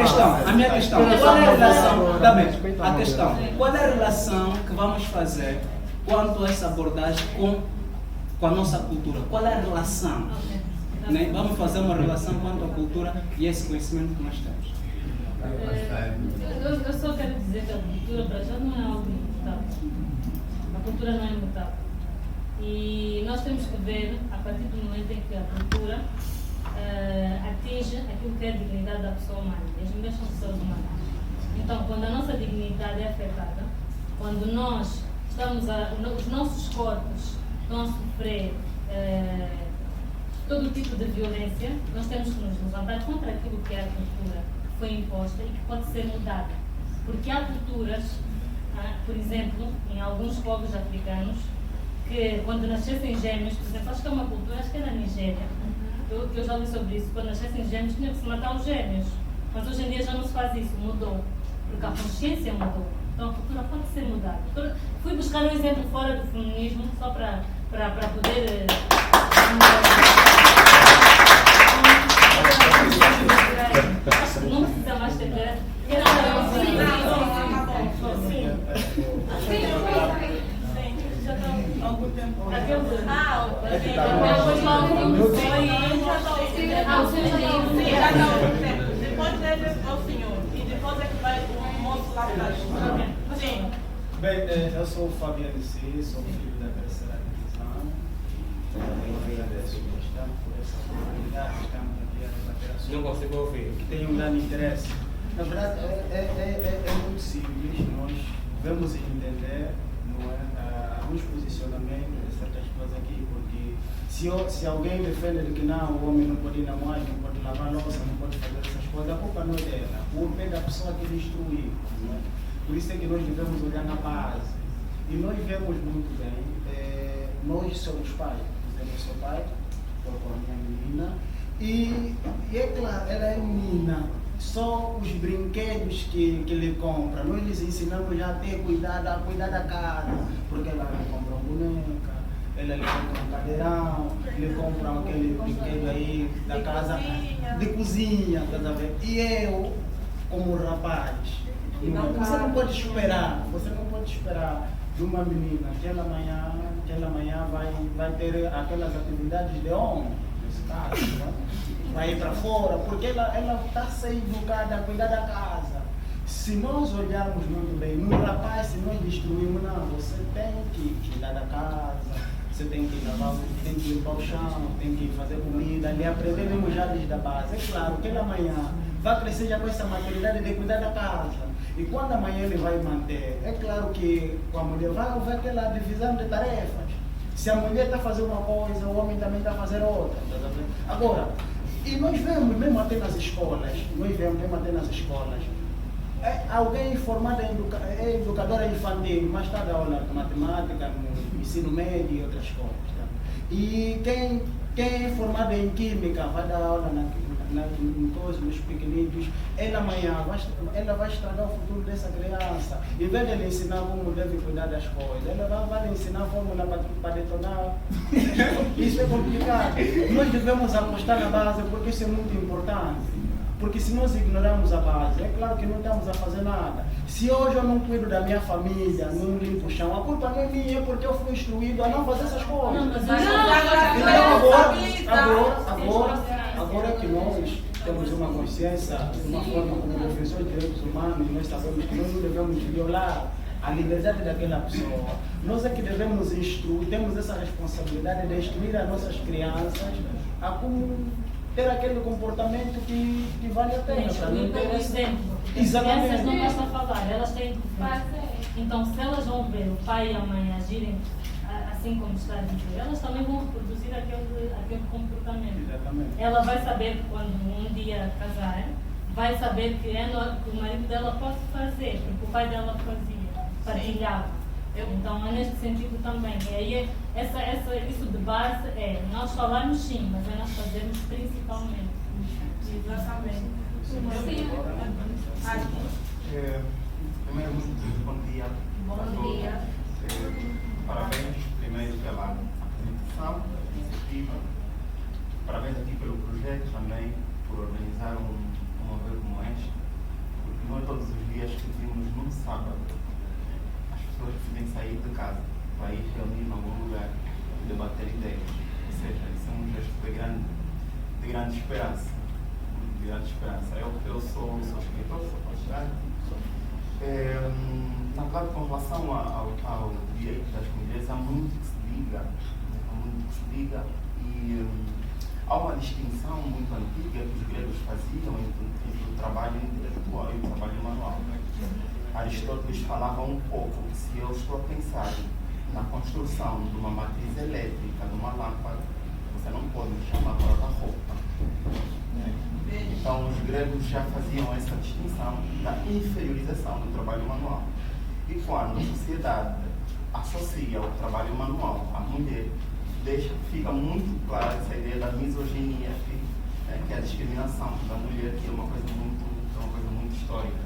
questão, qual é a relação? Tá bem, a questão, qual é a relação que vamos fazer quanto a essa abordagem com a nossa cultura? Qual é a relação? Né? Vamos fazer uma relação quanto à cultura e esse conhecimento que nós temos. Eu só quero dizer que a cultura para já não é algo imutável. A cultura não é imutável. E nós temos que ver, a partir do momento em que a cultura atinge aquilo que é a dignidade da pessoa humana. E as mulheres são pessoas humanas. Então, quando a nossa dignidade é afetada, quando nós os nossos corpos estão a sofrer todo tipo de violência, nós temos que nos levantar contra aquilo que é a cultura que foi imposta e que pode ser mudada. Porque há culturas, por exemplo, em alguns povos africanos, que quando nascessem gêmeos, por exemplo, acho que é uma cultura, acho que é na Nigéria, que eu já li sobre isso, quando nascessem gêmeos tinham que se matar os gêmeos. Mas hoje em dia já não se faz isso, mudou. Porque a consciência mudou. Então a cultura pode ser mudada. Fui buscar um exemplo fora do feminismo, só para poder... Acho que não precisa mais ter pressa. Algum tempo. Depois dele é o senhor. E depois é que vai o moço lá atrás. Sim. Bem, eu sou o Fabiano C, sou filho da terceira divisão. Eu agradeço bastante por essa oportunidade. Estamos aqui a debater assuntos. Não consigo ouvir. Que tem um grande interesse. Na verdade, é muito simples. Nós devemos entender, não é, alguns posicionamentos de certas coisas aqui, porque se alguém defende que não, o homem não pode ir na mãe, não pode lavar louça, não pode fazer essas coisas, a culpa não é dela. O culpa é da pessoa que ele instruiu. Não é? Por isso é que nós devemos olhar na base. E nós vemos muito bem, nós somos pais. Por exemplo, eu sou pai, estou com a minha menina, e é claro, ela é menina. Só os brinquedos que lhe compra, nós lhes ensinamos já a ter cuidado, a cuidar da casa, porque ela lhe compra uma boneca, ela lhe compra um cadeirão, lhe compra aquele brinquedo aí da casa, de cozinha, tá vendo? E eu, como rapaz, você não pode esperar de uma menina que ela amanhã vai ter aquelas atividades de homem, nesse caso, né? Vai ir para fora, porque ela está a ser educada a cuidar da casa. Se nós olharmos muito bem, no rapaz, se nós destruirmos, não, você tem que cuidar da casa, você tem que lavar, tem que limpar o chão, tem que fazer comida, lhe aprender mesmo já desde a base. É claro que ele amanhã vai crescer já com essa maturidade de cuidar da casa. E quando amanhã ele vai manter, é claro que com a mulher vai haver aquela divisão de tarefas. Se a mulher está a fazer uma coisa, o homem também está a fazer outra. Agora, e nós vemos mesmo até nas escolas, alguém formado em educadora infantil, mas está a dar aula de matemática, no ensino médio e outras coisas. Tá? E quem é formado em química vai dar aula nos pequeninos, ela amanhã vai estragar o futuro dessa criança. Em vez de lhe ensinar como deve cuidar das coisas, ela vai lhe ensinar a fórmula para detonar. Isso é complicado. Nós devemos apostar na base porque isso é muito importante. Porque se nós ignorarmos a base, é claro que não estamos a fazer nada. Se hoje eu não cuido da minha família, não limpo o chão, a culpa não é minha, é porque eu fui instruído a não fazer essas coisas. Agora que nós temos uma consciência, uma forma como defensores de direitos humanos, nós sabemos que nós não devemos violar a liberdade daquela pessoa. Nós é que devemos instruir, temos essa responsabilidade de instruir as nossas crianças a como ter aquele comportamento que vale a pena. Por exemplo, as crianças não basta falar, elas têm que fazer. Então, se elas vão ver o pai e a mãe agirem assim como está a dizer, elas também vão reproduzir aquele comportamento. Exatamente. Ela vai saber que quando um dia casar, vai saber que o marido dela pode fazer, porque o pai dela fazia, partilhava. Então é neste sentido também. E aí isso de base é nós falarmos sim, mas é nós fazermos principalmente. Exatamente. Primeiro, bom dia. Bom dia. Parabéns primeiro pela apresentação, pela iniciativa. Parabéns aqui pelo projeto também, por organizar um evento como este, porque nós todos os dias que vimos num sábado, as pessoas precisam sair de casa para ir reunir em algum lugar e debater ideias. Ou seja, isso é um gesto de grande esperança. De grande esperança. Eu sou escritor, sou pastor. Na verdade, com relação ao direito das mulheres, há muito que se diga, e há uma distinção muito antiga que os gregos faziam entre o trabalho intelectual e o trabalho manual. Aristóteles falava um pouco que se eu estou a pensar na construção de uma matriz elétrica, de uma lâmpada, você não pode me chamar para lavar roupa. Então, os gregos já faziam essa distinção da inferiorização do trabalho manual. E quando a sociedade associa o trabalho manual à mulher, fica muito clara essa ideia da misoginia, que é a discriminação da mulher, que é uma coisa muito histórica.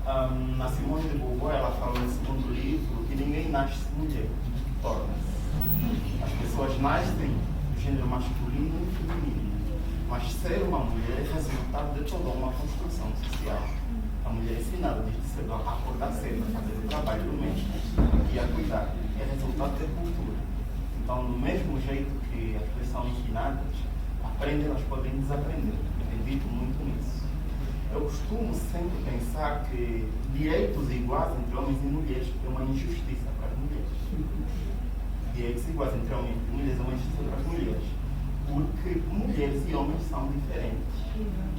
Na Simone de Beauvoir, ela fala no segundo livro que ninguém nasce mulher, torna-se. As pessoas nascem do gênero masculino e feminino, mas ser uma mulher é resultado de toda uma construção social. A mulher é ensinada desde cedo a acordar cedo, a fazer o trabalho doméstico e a cuidar. É resultado da cultura. Então, do mesmo jeito que as pessoas são ensinadas, aprendem, elas podem desaprender. Eu acredito muito nisso. Eu costumo sempre pensar que direitos iguais entre homens e mulheres é uma injustiça para as mulheres. Direitos iguais entre homens e mulheres é uma injustiça para as mulheres. Porque mulheres e homens são diferentes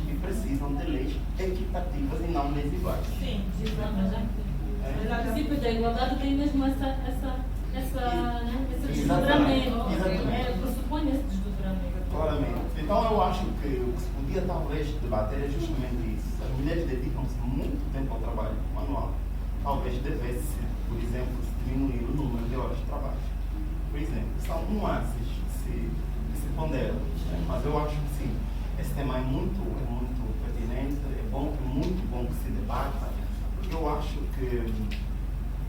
e precisam de leis equitativas e não leis iguais. Sim, exatamente. O princípio da igualdade tem mesmo esse desdobramento. Pressupõe esse desdobramento. Claramente. Então eu acho que o que se podia talvez debater é justamente isso. As mulheres dedicam-se muito tempo ao trabalho manual. Talvez devesse, por exemplo, diminuir o número de horas de trabalho. Por exemplo, são nuances que se ponderam. Mas eu acho que sim, esse tema é muito pertinente, muito bom que se debata, porque eu acho que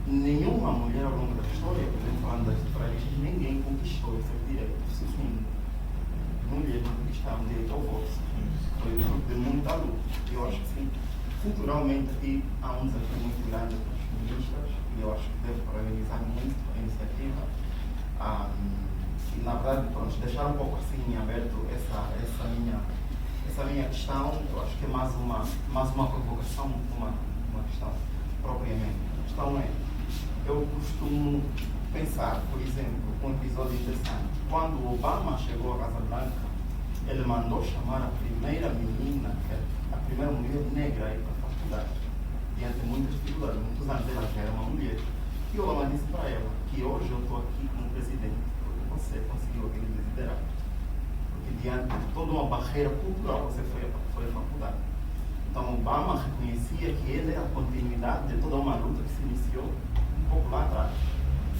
nenhuma mulher ao longo da história, por exemplo, falando das sufragistas, ninguém conquistou esse direito. Mulheres não conquistaram direito ao voto. Foi fruto de muita luta. Eu acho que sim, culturalmente aqui há um desafio muito grande para as feministas e eu acho que devo parabenizar muito a iniciativa. E na verdade, pronto, deixar um pouco assim em aberto essa minha questão, eu acho que é mais uma provocação do que uma questão propriamente. A questão é, eu costumo pensar, por exemplo, um episódio interessante. Quando Obama chegou à Casa Branca, ele mandou chamar a primeira menina, a primeira mulher negra a ir para a faculdade. Diante de muitas dificuldades, muitos anos ela já era uma mulher. E Obama disse para ela que hoje eu estou aqui como presidente, porque você conseguiu aquele desiderato. Porque diante de toda uma barreira cultural, você foi à faculdade. Então Obama reconhecia que ele era a continuidade de toda uma luta que se iniciou um pouco lá atrás.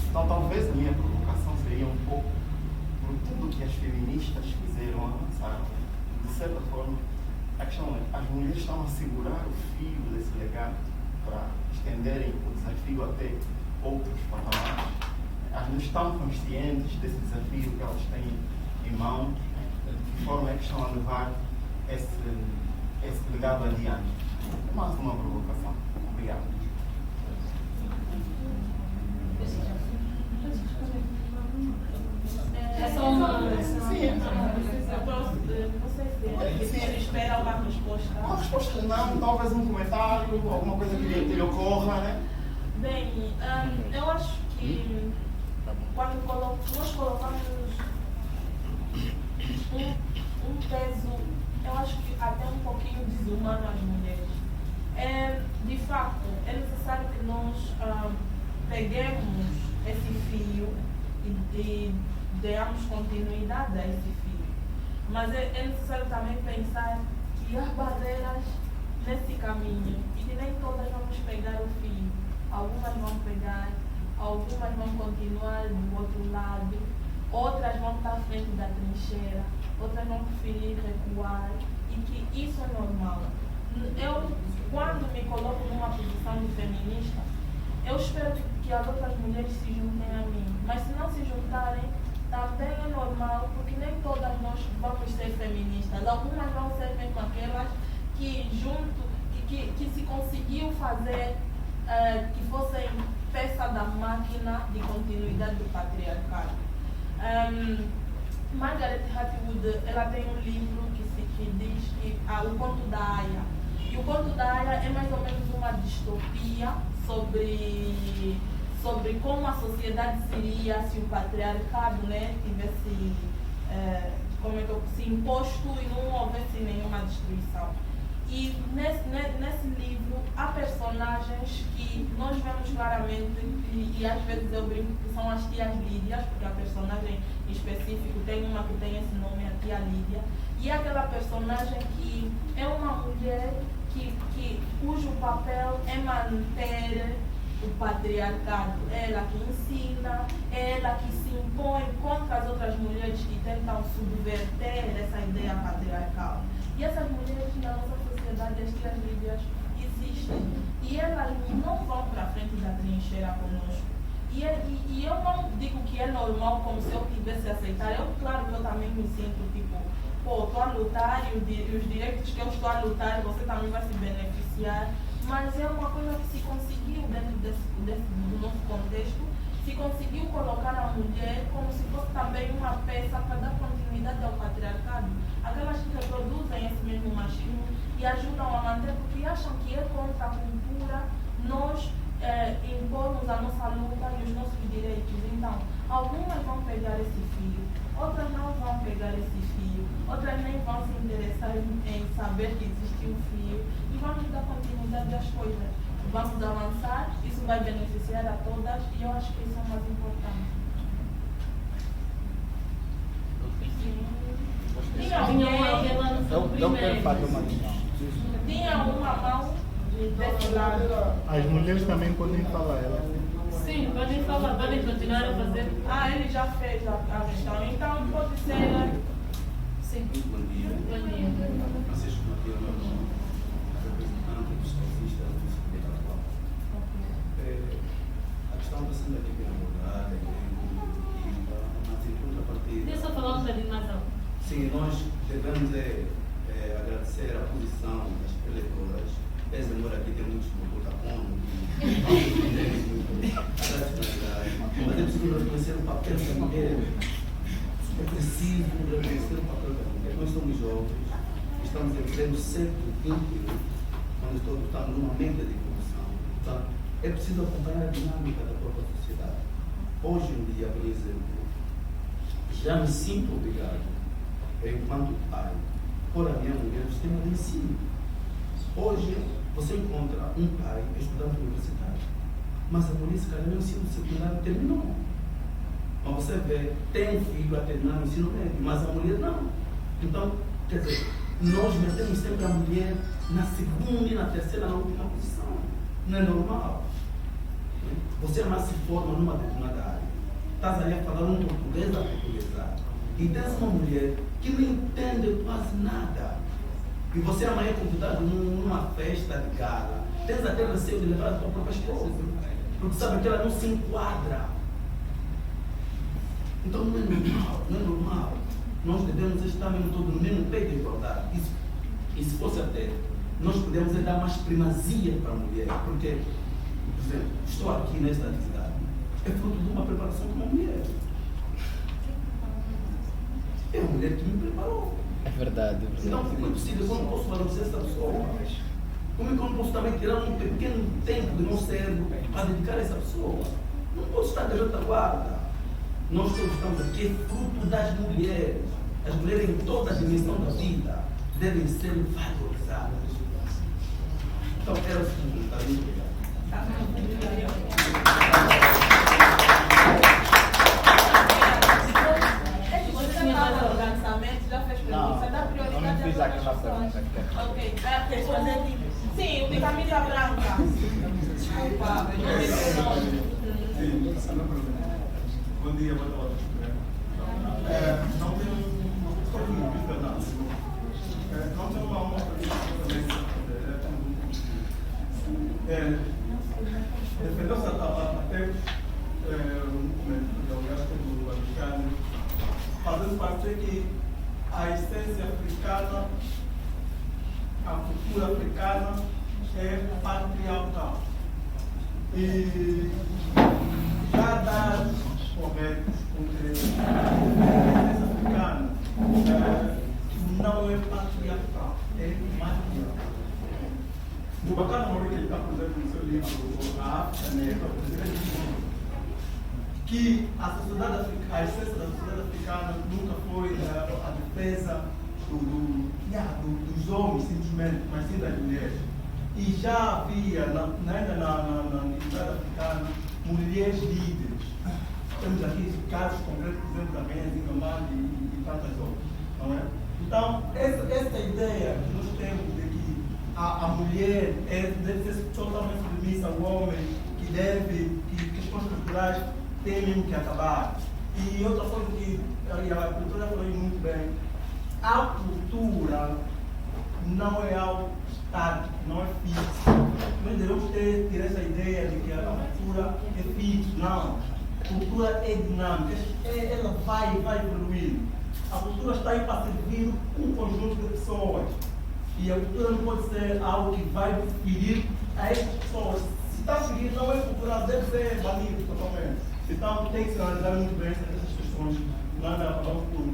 Então talvez a minha provocação seria um pouco por tudo que as feministas fizeram avançar. De certa forma, a questão é, as mulheres estão a segurar o fio desse legado para estenderem o desafio até outros patamares. Elas não estão conscientes desse desafio que elas têm em mãos, de que forma é que estão a levar esse legado adiante. Mais uma provocação. Obrigado. É só uma. Você espera uma resposta? Uma resposta não, talvez um comentário, alguma coisa que lhe ocorra, né? Bem, eu acho que quando nós colocamos um peso, eu acho que até um pouquinho desumano às mulheres. De fato, é necessário que nós peguemos esse fio e demos continuidade a esse fio. Mas é necessário também pensar que há barreiras nesse caminho e que nem todas vamos pegar o fio. Algumas vão pegar, algumas vão continuar do outro lado, outras vão estar à frente da trincheira, outras vão preferir recuar e que isso é normal. Eu, quando me coloco numa posição de feminista, eu espero que as outras mulheres se juntem a mim, mas se não se juntarem, também é normal, porque nem todas nós vamos ser feministas. Algumas vão ser mesmo aquelas que que se conseguiu fazer que fossem peça da máquina de continuidade do patriarcado. Margaret Atwood, ela tem um livro que diz que o Conto da Aya. E o Conto da Aya é mais ou menos uma distopia sobre como a sociedade seria se o patriarcado, né, tivesse se imposto e não houvesse nenhuma destruição. E nesse livro há personagens que nós vemos claramente, e às vezes eu brinco que são as tias Lídias, porque a personagem específico tem uma que tem esse nome, a tia Lídia, e aquela personagem que é uma mulher cujo papel é manter o patriarcado, ela que ensina, ela que se impõe contra as outras mulheres que tentam subverter essa ideia patriarcal. E essas mulheres na nossa sociedade, as tias Lídias, existem. e elas não vão para frente da trincheira conosco. E eu não digo que é normal como se eu tivesse a aceitar. Claro que eu também me sinto tipo, pô, estou a lutar e os direitos que eu estou a lutar, você também vai se beneficiar. Mas é uma coisa que se conseguiu dentro do nosso contexto, se conseguiu colocar a mulher como se fosse também uma peça para dar continuidade ao patriarcado. Aquelas que reproduzem esse mesmo machismo e ajudam a manter, porque acham que é contra a cultura nós impormos a nossa luta e os nossos direitos. Então, algumas vão pegar esse fio, outras não vão pegar esse fio, outras nem vão se interessar em saber que existe um fio, e vamos dar continuidade às coisas. Vamos avançar, isso vai beneficiar a todas, e eu acho que isso é o mais importante. Tinha alguém lá no seu primeiro. Tinha uma mão desse lado. As mulheres também podem falar, elas. Sim, podem falar, podem continuar a fazer. Ele já fez a questão, então pode ser. Sim. Bom dia. Bom dia. Francisco Matheus, meu nome, representante dos calcistas do Sindicato Atual. A questão está sendo aqui bem abordada, mas em contrapartida. Deixa eu falar um bocadinho mais alto. Sim, nós devemos agradecer a posição das eleitoras. Pese embora aqui tem muitos do Capone, mas é preciso reconhecer o papel da mulher. É preciso reconhecer o papel da mulher. Nós somos jovens, estamos em pleno século XXI, quando todos estamos numa mente de evolução. Portanto, é preciso acompanhar a dinâmica da própria sociedade. Hoje em dia, por exemplo, já me sinto obrigado, enquanto pai, por a minha mulher no sistema de ensino. Hoje, você encontra um pai estudante universitário, mas a mulher, se calhar, o ensino secundário terminou. Mas você vê, tem um filho a terminar o ensino médio, mas a mulher não. Então, quer dizer, nós metemos sempre a mulher na segunda e na terceira, na última posição. Não é normal. Você mais se forma numa determinada área. Estás ali a falar um português a portuguesar. E tens uma mulher que não entende quase nada. E você amanhã é convidado numa festa de gala. Tens até receio de levar a tua própria esposa. Porque sabe que ela não se enquadra. Então não é normal, não é normal. Nós devemos estar mesmo todos no mesmo pé de igualdade. E se fosse até, nós podemos dar mais primazia para a mulher. Porque, por exemplo, estou aqui nesta atividade. É fruto de uma preparação como mulher. É a mulher que me preparou. É verdade. Então, como é possível? Eu não posso valorizar essa pessoa? Como é que eu não posso também tirar um pequeno tempo do meu cérebro para dedicar a essa pessoa? Não posso estar de retaguarda. Nós todos estamos aqui, é fruto das mulheres. As mulheres em toda a dimensão da vida devem ser valorizadas. Então, era o seguinte, está bem? Já fez pergunta, dá prioridade às outras pessoas. Ok, sim, o de camisa branca. Desculpa, eu disse o nome. Bom dia, boa tarde. Não tenho uma defendeu-se até no momento do gasto do americano, fazendo parecer que a essência africana, a cultura africana é patriarcal. E já dados corretos com que a essência africana não é patriarcal, é matriarcal. O bacana Maurício, ele está, por exemplo, no seu livro, A África Negra, que a essência da sociedade africana nunca foi a defesa dos homens, simplesmente, mas sim das mulheres. E já havia, ainda na sociedade africana, mulheres líderes. Temos aqui casos concretos, por exemplo, da Benzi, Gamandi e tantas outras. Não é? Então, essa ideia que nós temos de que a mulher deve ser totalmente submissa ao homem, que questões culturais têm mesmo que acabar. E outra coisa que a cultura falou muito bem, a cultura não é algo estático, não é fixo. Nós devemos tirar essa ideia de que a cultura é fixa. Não. A cultura é dinâmica, ela vai evoluir. A cultura está aí para servir um conjunto de pessoas. E a cultura não pode ser algo que vai ferir a essas pessoas. Se está ferindo, não é cultural, deve ser banido totalmente. Então tem que se analisar muito bem essas questões. Nós acabamos por.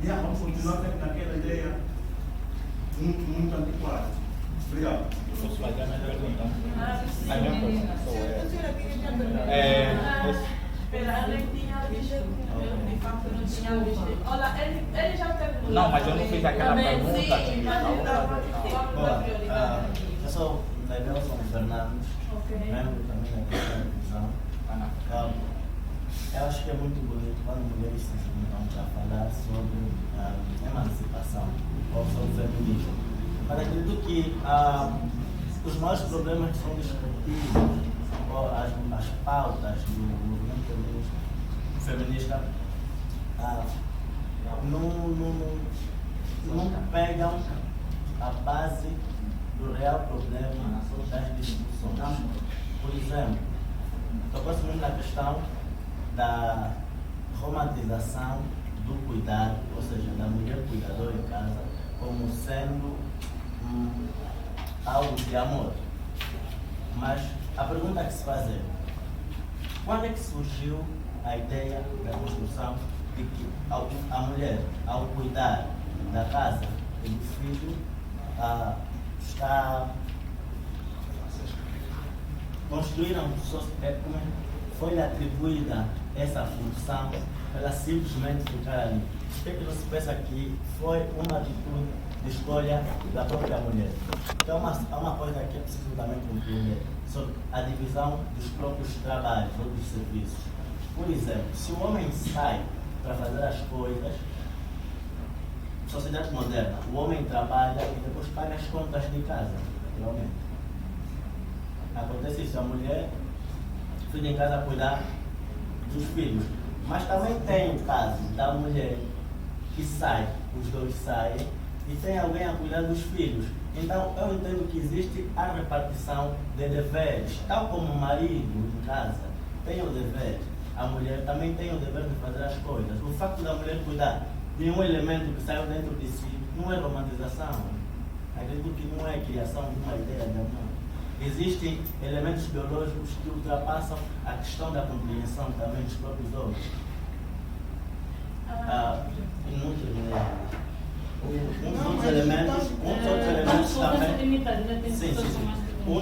Vamos continuar sempre naquela ideia muito antiquada. Obrigado. Posso fazer a minha pergunta? Sim. A minha pergunta Espera, ele tinha visto. Eu de facto não tinha visto. Olha, ele já perguntou. Não, mas eu não fiz aquela pergunta. Sim, mas ele estava Bom, prioridade. eu sou Nelson Fernandes, membro também da televisão. Eu acho que é muito bonito quando mulheres se juntam para falar sobre emancipação ou sobre feminismo. Mas acredito que os maiores problemas que são discutidos, ou as pautas do movimento feminista, não pegam a base do real problema das discussões. Por exemplo, eu posso muito na questão da romantização do cuidado, ou seja, da mulher cuidadora em casa, como sendo algo de amor. Mas a pergunta que se faz é: quando é que surgiu a ideia da construção de que a mulher, ao cuidar da casa e do filho, foi-lhe atribuída essa função para ela simplesmente ficar ali? Por que não se pensa que foi uma atitude de escolha da própria mulher? Então há uma coisa que é preciso também compreender sobre a divisão dos próprios trabalhos ou dos serviços. Por exemplo, se o homem sai para fazer as coisas, sociedade moderna, o homem trabalha e depois paga as contas de casa, naturalmente. Acontece isso, a mulher fica em casa a cuidar dos filhos. Mas também tem o caso da mulher que sai, os dois saem, e tem alguém a cuidar dos filhos. Então eu entendo que existe a repartição de deveres, tal como o marido em casa tem o dever, a mulher também tem o dever de fazer as coisas. O facto da mulher cuidar de um elemento que saiu dentro de si não é romantização. Acredito que não é criação de uma ideia de amor. Existem elementos biológicos que ultrapassam a questão da compreensão também dos próprios homens. Não terminei. Um dos outros elementos também. Sim. Um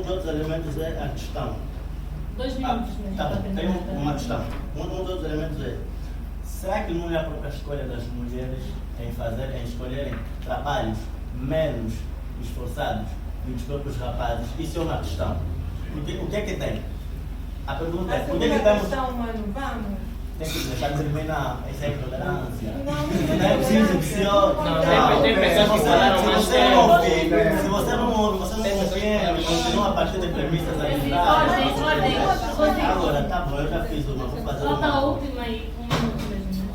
dos outros elementos é a questão. 2 minutos. Tem uma questão. Um dos outros elementos é: será que não é a própria escolha das mulheres em escolherem trabalhos menos esforçados e dos próprios rapazes? Isso é uma questão. O que é que tem? A pergunta é: por que temos. Vamos. Tem que deixar de terminar. Essa é a intolerância. Não é preciso que se ouve. Tem pessoas que falaram mais tempo. Se você não ouve, você não compreende, continua a partir de premissas Ordem. Agora, tá bom, eu já fiz uma, vou fazer Falta a uma. última aí, 1 minuto mesmo.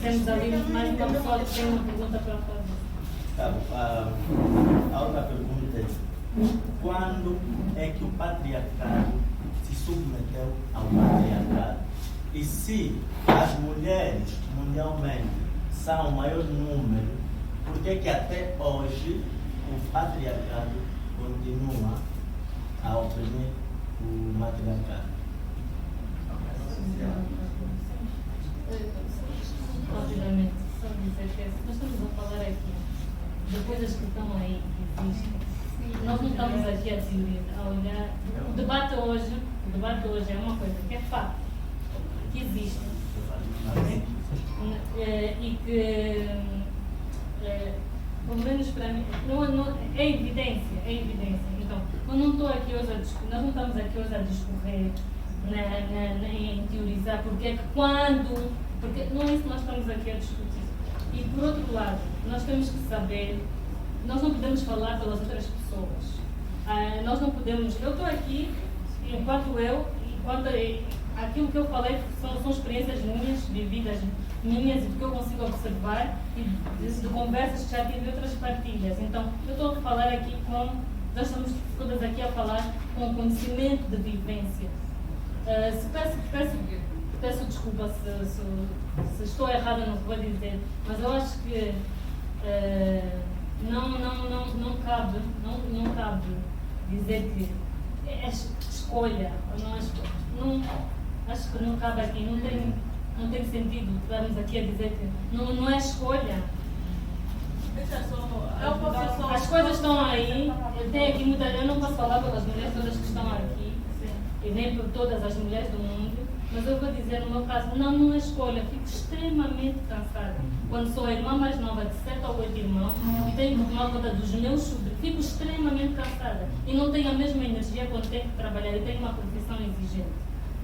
Temos ali mais uma pessoa que tem uma pergunta para fazer. Tá bom. A outra pergunta é: quando é que o patriarcado se submeteu ao patriarcado? E se as mulheres mundialmente são o maior número, por que até hoje o patriarcado continua a oprimir o matriarcado? Rapidamente, só dizer que nós estamos a falar aqui de coisas que estão aí, que existem. Nós não estamos aqui a teoria, a olhar. O debate hoje é uma coisa que é fato, que existe. E que, pelo menos para mim, é evidência. Então, eu não estou aqui hoje a discutir, nós não estamos aqui hoje a discorrer, em teorizar porque não é isso que nós estamos aqui a discutir. E por outro lado, nós temos que saber, nós não podemos falar pelas outras pessoas. Nós não podemos, eu estou aqui enquanto aquilo que eu falei são experiências minhas, vividas minhas e do que eu consigo observar e de conversas que já tive em outras partilhas. Então, eu estou a falar aqui nós estamos todas aqui a falar com conhecimento de vivência. Peço desculpa se estou errada no que vou dizer, mas eu acho que não cabe dizer que é escolha ou não é escolha. Acho que não cabe aqui, não tem sentido estarmos aqui a dizer que não é escolha. As coisas estão aí, eu não posso falar pelas mulheres todas que estão aqui, e nem por todas as mulheres do mundo, mas eu vou dizer no meu caso, não é escolha, fico extremamente cansada. Quando sou a irmã mais nova de 7 ou 8 irmãos e tenho que tomar conta dos meus sobrinhos, fico extremamente cansada e não tenho a mesma energia quando tenho que trabalhar e tenho uma profissão exigente.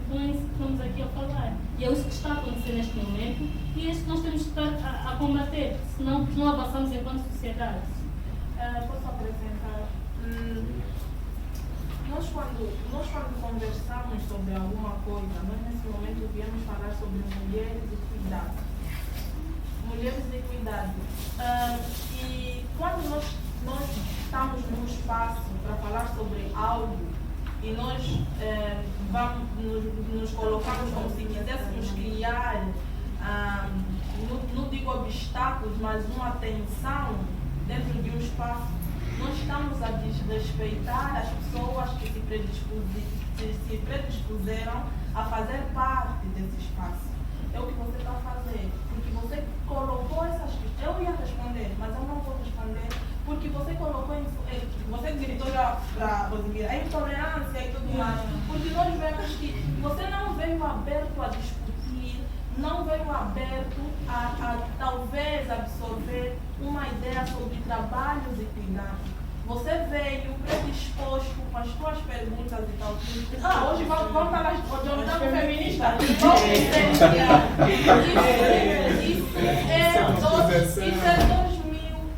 Então é isso que estamos aqui a falar. E é isso que está a acontecer neste momento e é isso que nós temos que estar a combater, senão não avançamos enquanto sociedade. Posso apresentar? Nós quando conversamos sobre alguma coisa, nós nesse momento viemos falar sobre mulheres e cuidado. Mulheres e cuidado. E quando nós estamos num espaço para falar sobre algo e nós nos colocamos como se quiséssemos criar, não digo obstáculos, mas uma tensão dentro de um espaço, nós estamos a desrespeitar as pessoas que se predispuseram a fazer parte desse espaço. É o que você está a fazer, porque você colocou essas questões. Eu ia responder, mas eu não vou responder, porque você colocou, você gritou já para Rosimira, a intolerância e tudo mais, porque nós vemos que você não veio aberto a discutir, não veio aberto a talvez absorver uma ideia sobre trabalhos e cuidados. Você veio predisposto com as suas perguntas e tal. Hoje vamos falar de jornal feminista.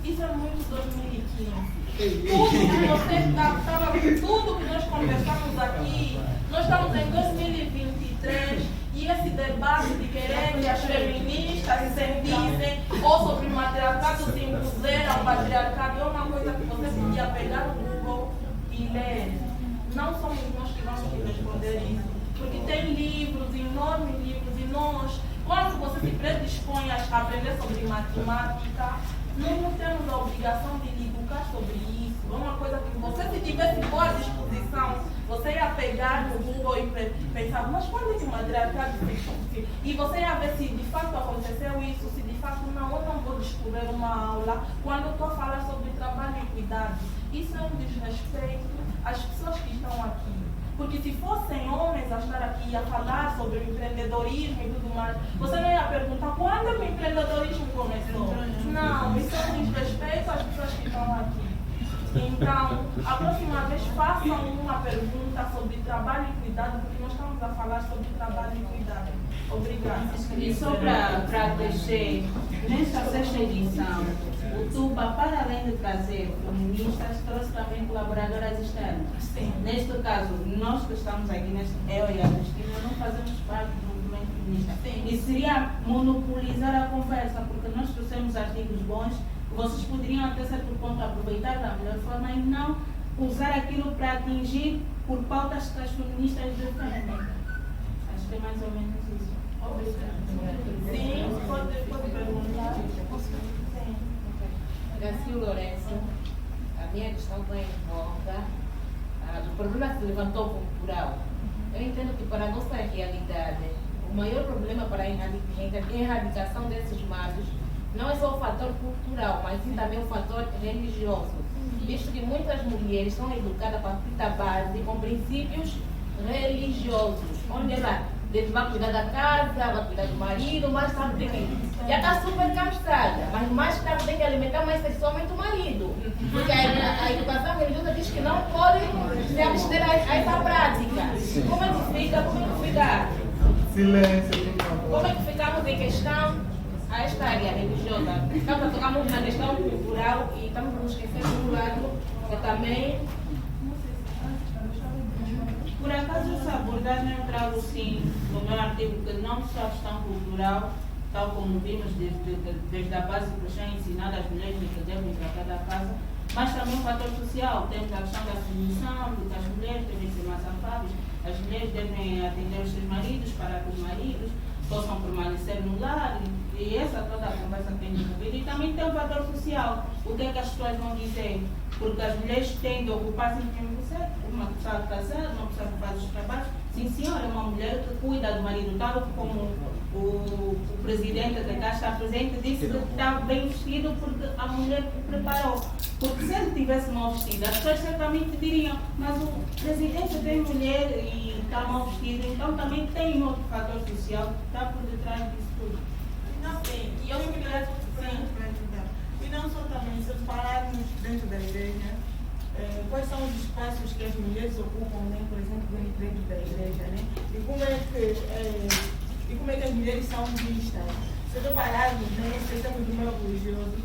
Isso é muito 2015. Tudo que nós conversamos aqui, nós estamos em 2023 e esse debate de querer que as feministas se sentissem ou sobre o matriarcado se impuseram ao patriarcado é uma coisa que você podia pegar no Google e ler. Não somos nós que vamos te responder isso, porque tem livros, enormes livros, e nós, quando você se predispõe a aprender sobre matemática, nós não temos a obrigação de lhe educar sobre isso. É uma coisa que você, se tivesse boa disposição, você ia pegar no Google e pensar, mas quando é que o matriarcado se... E você ia ver se de fato aconteceu isso, se de fato não, eu não vou discorrer uma aula quando eu estou a falar sobre trabalho e cuidado. Isso é um desrespeito às pessoas que estão aqui. Porque se fossem homens a estar aqui a falar sobre o empreendedorismo e tudo mais, você não ia perguntar quando o empreendedorismo começou. Não, isso é um desrespeito às pessoas que estão aqui. Então, a próxima vez façam uma pergunta sobre trabalho e cuidado, porque nós estamos a falar sobre trabalho e cuidado. Obrigada. E só para descer, nesta sexta edição, o TUBA, para além de trazer feministas, trouxe também colaboradoras externas. Sim. Neste caso, nós que estamos aqui, eu e a Cristina, não fazemos parte do movimento feminista. Sim. E seria monopolizar a conversa, porque nós trouxemos artigos bons, vocês poderiam até certo ponto aproveitar da melhor forma e não usar aquilo para atingir por pautas que as feministas defendem. Acho que é mais ou menos isso. Obrigada. Sim, pode perguntar. Sim. Garcia Lourenço, a minha questão vai em volta do problema que se levantou cultural. Eu entendo que para a nossa realidade, o maior problema para a erradicação desses males não é só o fator cultural, mas sim também o fator religioso. Visto que muitas mulheres são educadas a partir da base com princípios religiosos, onde ela vai cuidar da casa, vai cuidar do marido, mais tarde tem que... Já está super cansada, mas mais tarde tem que alimentar mais sexualmente o marido. Porque a educação religiosa diz que não pode se abster a essa prática. Como é que fica? Silêncio, por favor. Como é que ficamos em questão a esta área religiosa? Estamos a tocar muito na questão cultural e estamos a nos esquecer de um lado que também... Por acaso essa abordagem eu trago sim no meu artigo que não só a questão cultural, tal como vimos desde a base que já ensinar as mulheres que devem tratar da casa, mas também um fator social. Temos a questão da submissão, de que as mulheres devem ser mais afáveis, as mulheres devem atender os seus maridos para que os maridos possam permanecer no lar, e essa toda a conversa tem desenvolvido. E também tem um fator social. O que é que as pessoas vão dizer? Porque as mulheres têm de ocupar simplesmente você, uma pessoa casada, uma pessoa que faz os trabalhos. Sim, senhora, é uma mulher que cuida do marido, tal como o presidente da Caixa está presente, disse que está bem vestido porque a mulher o preparou. Porque se ele tivesse mal vestido, as pessoas certamente diriam, mas o presidente tem mulher e está mal vestido, então também tem outro fator social que está por detrás disso tudo. Não, sim, e eu queria e não só também, se repararmos dentro da igreja, quais são os espaços que as mulheres ocupam, né? Por exemplo, dentro da igreja, né? E como é que as mulheres são vistas. Se repararmos, né, se estamos no meio religioso,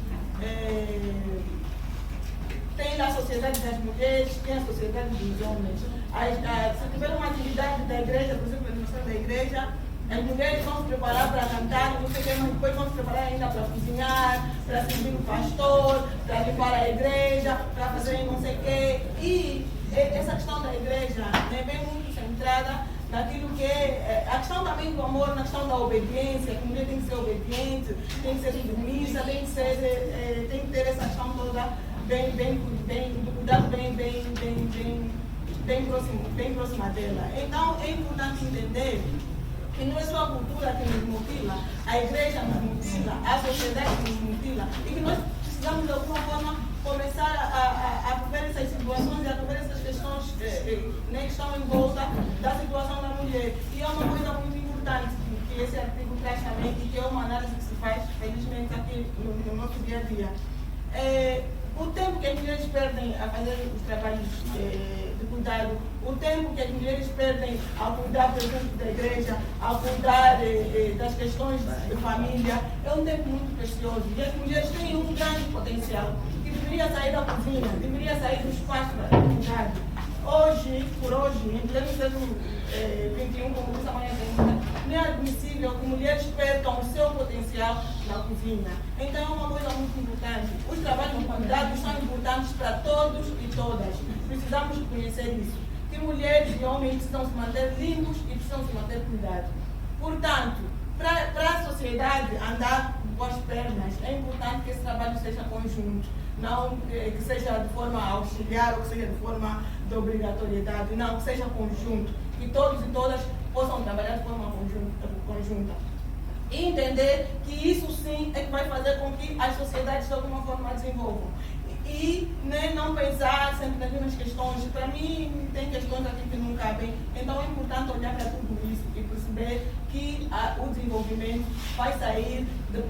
tem a sociedade das mulheres, tem a sociedade dos homens. Se tiver uma atividade da igreja, por exemplo, a administração da igreja, as mulheres vão se preparar para cantar, não sei o que, mas depois vão se preparar ainda para cozinhar, para servir o pastor, para limpar a igreja, para fazer não sei o quê. E essa questão da igreja, né, vem muito centrada naquilo que é a questão também do amor, na questão da obediência, que a mulher tem que ser obediente, tem que ser submissa, tem que ter essa questão toda do cuidado bem próxima dela. Então é importante entender que não é só a cultura que nos mutila, a igreja nos mutila, a sociedade nos mutila, e que nós precisamos de alguma forma começar a ver essas situações e a ver essas questões que estão em volta da situação da mulher. E é uma coisa muito importante que esse artigo traz também e que é uma análise que se faz, felizmente, aqui no nosso dia a dia. O tempo que as mulheres perdem a fazer os trabalhos de cuidado, o tempo que as mulheres perdem a cuidar, por exemplo, da igreja, a cuidar das questões de família, é um tempo muito precioso. E as mulheres têm um grande potencial, que deveria sair da cozinha, deveria sair do espaço para cuidar. Hoje, em pleno século XXI, como disse a Maria Teresa, não é admissível que mulheres percam o seu potencial na cozinha. Então é uma coisa muito importante. Os trabalhos de cuidado são importantes para todos e todas. Precisamos conhecer isso. Que mulheres e homens precisam se manter limpos e precisam se manter cuidados. Portanto, para a sociedade andar com as pernas, é importante que esse trabalho seja conjunto. Não que seja de forma auxiliar ou que seja de forma de obrigatoriedade, não, que seja conjunto, que todos e todas possam trabalhar de forma conjunta. E entender que isso sim é que vai fazer com que as sociedades de alguma forma desenvolvam. E não pensar sempre nas mesmas questões. Para mim, tem questões aqui que não cabem. Então é importante olhar para tudo isso e perceber que o desenvolvimento vai sair de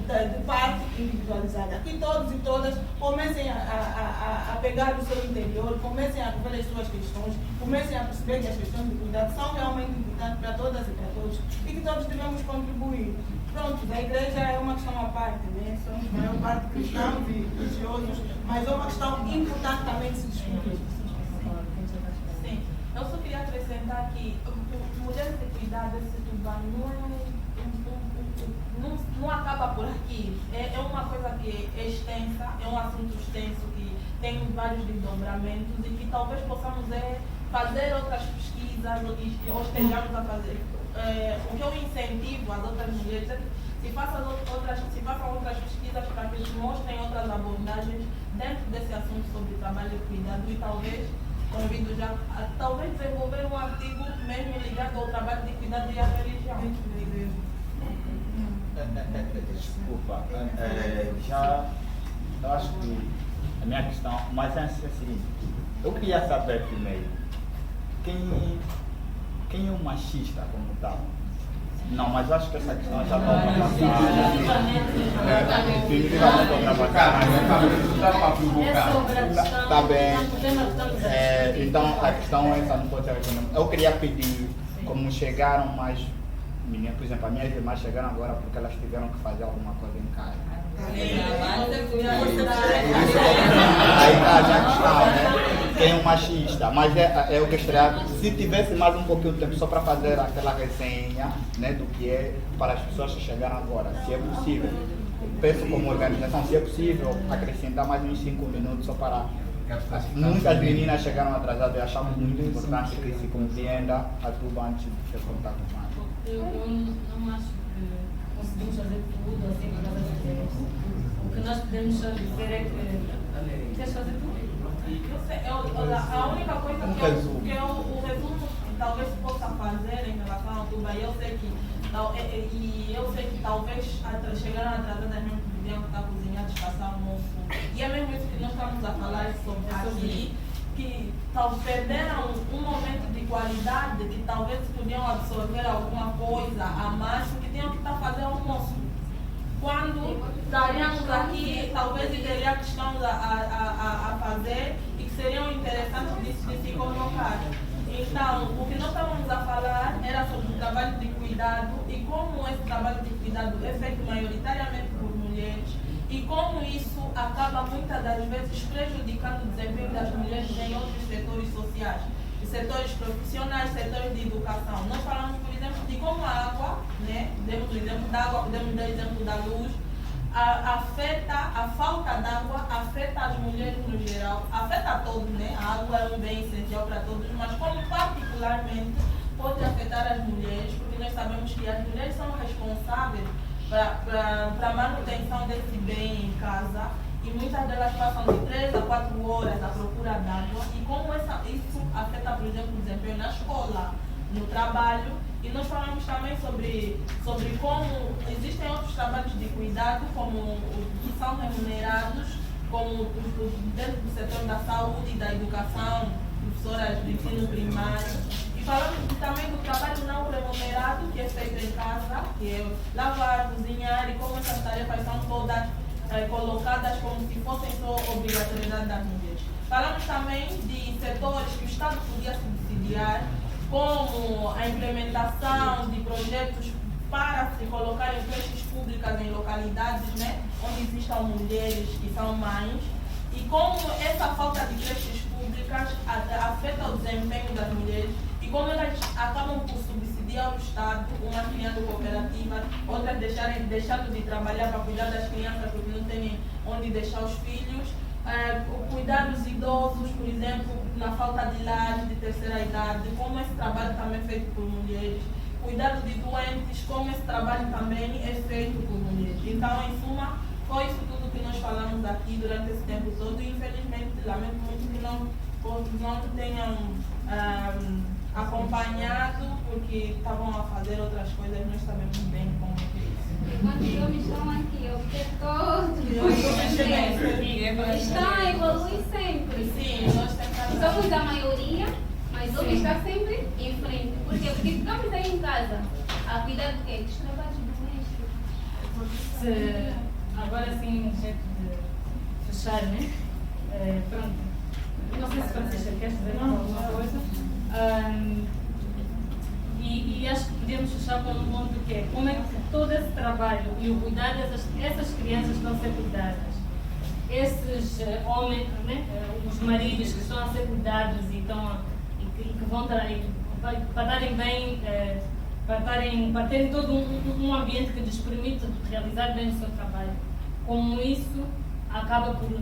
parte individualizada. Que todos e todas comecem a pegar o seu interior, comecem a ver as suas questões, comecem a perceber que as questões de cuidado são realmente importantes para todas e para todos e que todos devemos contribuir. Pronto, a igreja é uma questão à parte, né? Somos a maior parte cristãos e religiosos, mas é uma questão importante também de se discutir. Sim, eu só queria acrescentar que mulheres de cuidado, esse tubarão não acaba por aqui. É uma coisa que é extensa, é um assunto extenso que tem vários desdobramentos e que talvez possamos fazer outras pesquisas ou estejamos a fazer. O que eu incentivo as outras mulheres é que se façam outras pesquisas para que se mostrem outras abordagens dentro desse assunto sobre trabalho e cuidado e talvez, convido já a talvez desenvolver um artigo mesmo ligado ao trabalho de cuidado e à religião. Desculpa, eu acho que a minha questão, mas é a seguinte, eu queria saber primeiro, quem é o machista como tal? Não, mas eu acho que essa questão já está ultrapassada. Está bem. Então a questão essa não pode ser econômica. Eu queria pedir, como chegaram mais meninas, por exemplo, as minhas irmãs chegaram agora porque elas tiveram que fazer alguma coisa em casa. Aí está a questão, né? quem é um machista, mas eu gostaria, se tivesse mais um pouquinho de tempo só para fazer aquela resenha, né, do que é para as pessoas que chegaram agora, se é possível. Peço como organização, se é possível, acrescentar mais uns 5 minutos só para... Muitas meninas chegaram atrasadas e achamos muito importante que se compreenda a tuba antes de ter contato mais. Eu não acho que conseguimos fazer tudo assim por causa das ideias. O que nós podemos dizer é que... Queres fazer tudo? Eu sei, a única coisa o resumo que talvez possa fazer em relação ao tuba, eu sei que talvez chegaram atrasadas mesmo que deviam estar cozinhados, passar almoço. E é mesmo isso que nós estamos a falar sobre aqui, que perderam um momento de qualidade que talvez podiam absorver alguma coisa a mais, porque tinham que estar fazendo almoço. Quando estaríamos aqui, talvez teria questões a fazer e que seriam interessantes de se colocar. Então, o que nós estávamos a falar era sobre o trabalho de cuidado e como esse trabalho de cuidado é feito maioritariamente por mulheres e como isso acaba muitas das vezes prejudicando o desempenho das mulheres em outros setores sociais, setores profissionais, setores de educação. Nós falamos, por exemplo, de como a água, né? Demos o exemplo da água, podemos dar o exemplo da luz, a falta d'água afeta as mulheres no geral, afeta a todos, né? A água é um bem essencial para todos, mas como particularmente pode afetar as mulheres, porque nós sabemos que as mulheres são responsáveis para a manutenção desse bem em casa e muitas delas passam de 3 a 4 horas à procura d'água e como isso afeta, por exemplo, o desempenho na escola, no trabalho. E nós falamos também sobre como existem outros trabalhos de cuidado que são remunerados, como dentro do setor da saúde e da educação, professoras do ensino primário. E falamos também do trabalho não remunerado que é feito em casa, que é lavar, cozinhar e como essas tarefas são todas colocadas como se fossem só obrigatoriedade das mulheres. Falamos também de setores que o Estado podia subsidiar, como a implementação de projetos para se colocar em creches públicas em localidades, né, onde existam mulheres que são mães, e como essa falta de creches públicas afeta o desempenho das mulheres e como elas acabam por subsidiar o Estado, umas criando cooperativas, outras deixando de trabalhar para cuidar das crianças porque não têm onde deixar os filhos. Cuidar dos idosos, por exemplo, na falta de lares de terceira idade, como esse trabalho também é feito por mulheres. Cuidado de doentes, como esse trabalho também é feito por mulheres. Então, em suma, foi isso tudo que nós falamos aqui durante esse tempo todo e, infelizmente, lamento muito que não tenham acompanhado, porque estavam a fazer outras coisas, nós sabemos bem como é isso. Enquanto os homens estão aqui, estão a evoluir sempre. Sim, nós tentamos. Somos a maioria, mas o homem está sempre em frente. Por quê? Porque ficamos aí em casa a cuidar do quê? Dos trabalhos domésticos. Agora sim, jeito de fechar, né? Pronto. Não sei se Francisca quer dizer alguma coisa. E acho que podemos fechar com um ponto que é como é que todo esse trabalho e o cuidado essas crianças estão a ser cuidadas. Esses homens, né, os maridos que estão a ser cuidados e que vão para darem bem, para terem todo um ambiente que lhes permite realizar bem o seu trabalho. Como isso acaba por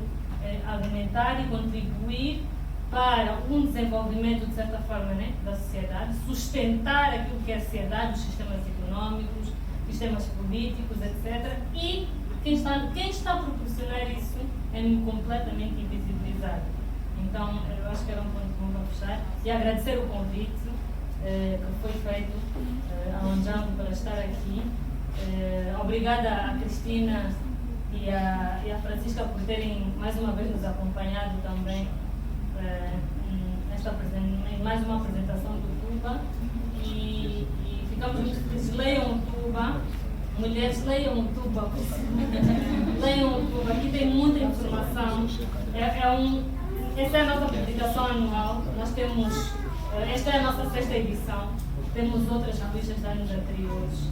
alimentar e contribuir para um desenvolvimento, de certa forma, né, da sociedade, sustentar aquilo que é a sociedade, os sistemas económicos, sistemas políticos, etc. E quem está a proporcionar isso é completamente invisibilizado. Então, eu acho que era um ponto bom para fechar. E agradecer o convite que foi feito ao Django para estar aqui. Obrigada à Cristina e à Francisca por terem mais uma vez nos acompanhado também em mais uma apresentação do Tuba e ficamos muito felizes. Leiam o Tuba, mulheres, leiam o Tuba, leiam o Tuba, aqui tem muita informação. Essa é a nossa publicação anual, nós temos, esta é a nossa 6ª edição, temos outras revistas de anos anteriores.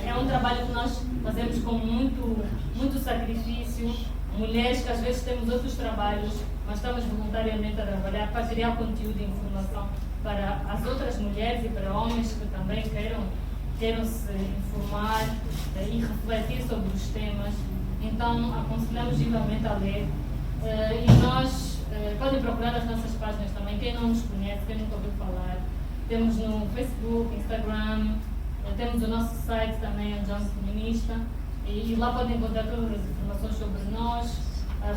É um trabalho que nós fazemos com muito sacrifício, mulheres que às vezes temos outros trabalhos, mas estamos voluntariamente a trabalhar para criar conteúdo e informação para as outras mulheres e para homens que também queiram se informar e refletir sobre os temas. Então, aconselhamos vivamente a ler. E nós podem procurar as nossas páginas também. Quem não nos conhece, quem nunca ouviu falar, temos no Facebook, Instagram, temos o nosso site também, Anjão Feminista, e lá podem encontrar todas as informações sobre nós.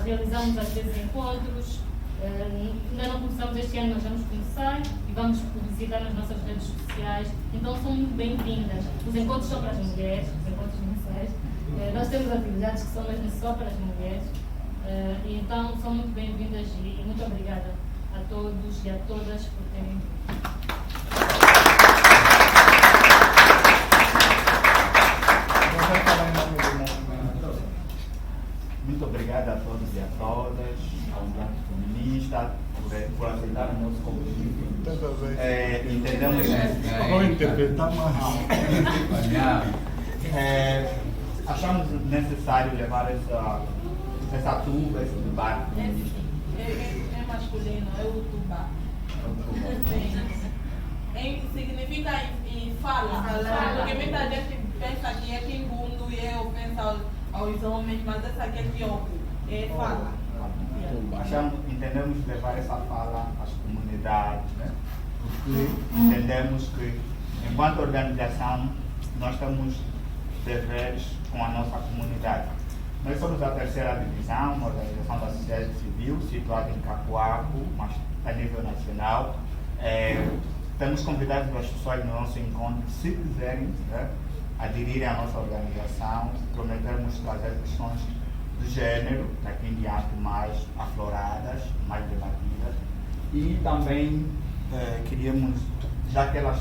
Realizamos às vezes encontros. Ainda não começamos este ano, mas vamos começar e vamos publicitar nas nossas redes sociais. Então são muito bem-vindas. Os encontros são para as mulheres, os encontros mensais. Nós temos atividades que são mesmo só para as mulheres. E então são muito bem-vindas e muito obrigada a todos e a todas por terem vindo. Muito obrigado a todos e a todas, ao Movimento Feminista, por aceitar o nosso convite. Entendemos. Vou interpretar mais. Achamos necessário levar essa tuba, esse debate feminista. É masculino, é o tuba. Significa fala. Porque muita gente pensa que é quimbundo e é ofensa aos homens, mas essa aqui é pioco, é fala. Entendemos levar essa fala às comunidades, né? Porque entendemos que, enquanto organização, nós temos deveres com a nossa comunidade. Nós somos a terceira divisão, uma organização da sociedade civil, situada em Cacoaco, mas a nível nacional. Temos convidado as pessoas no nosso encontro, se quiserem, né, aderirem à nossa organização. Prometemos trazer questões de gênero, daqui em diante, mais afloradas, mais debatidas. E também queríamos, já que elas,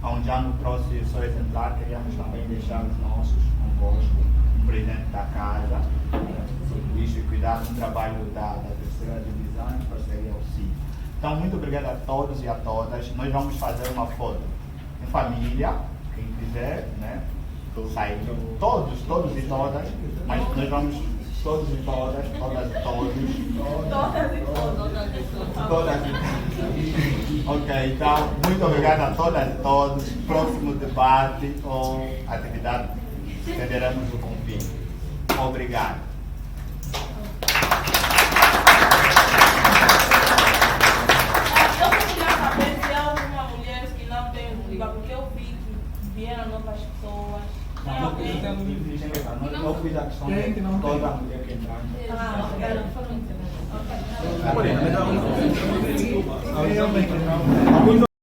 onde já nos trouxe o seu exemplar, queríamos também deixar os nossos convosco, o presidente da casa, sobre isso e cuidar do trabalho da terceira divisão em parceria ao CID. Então, muito obrigado a todos e a todas. Nós vamos fazer uma foto em família, quem quiser, né? Sair, todos e todas, mas nós vamos todos e todas e todos. Todas e todos. Ok, então, muito obrigado a todas e todos. Próximo debate ou atividade, estenderemos o convite. Obrigado. Eu queria saber se há alguma mulher que não tem lugar, porque eu vi que vieram novas pessoas. Eu fiz a questão de toda a mulher que entraram.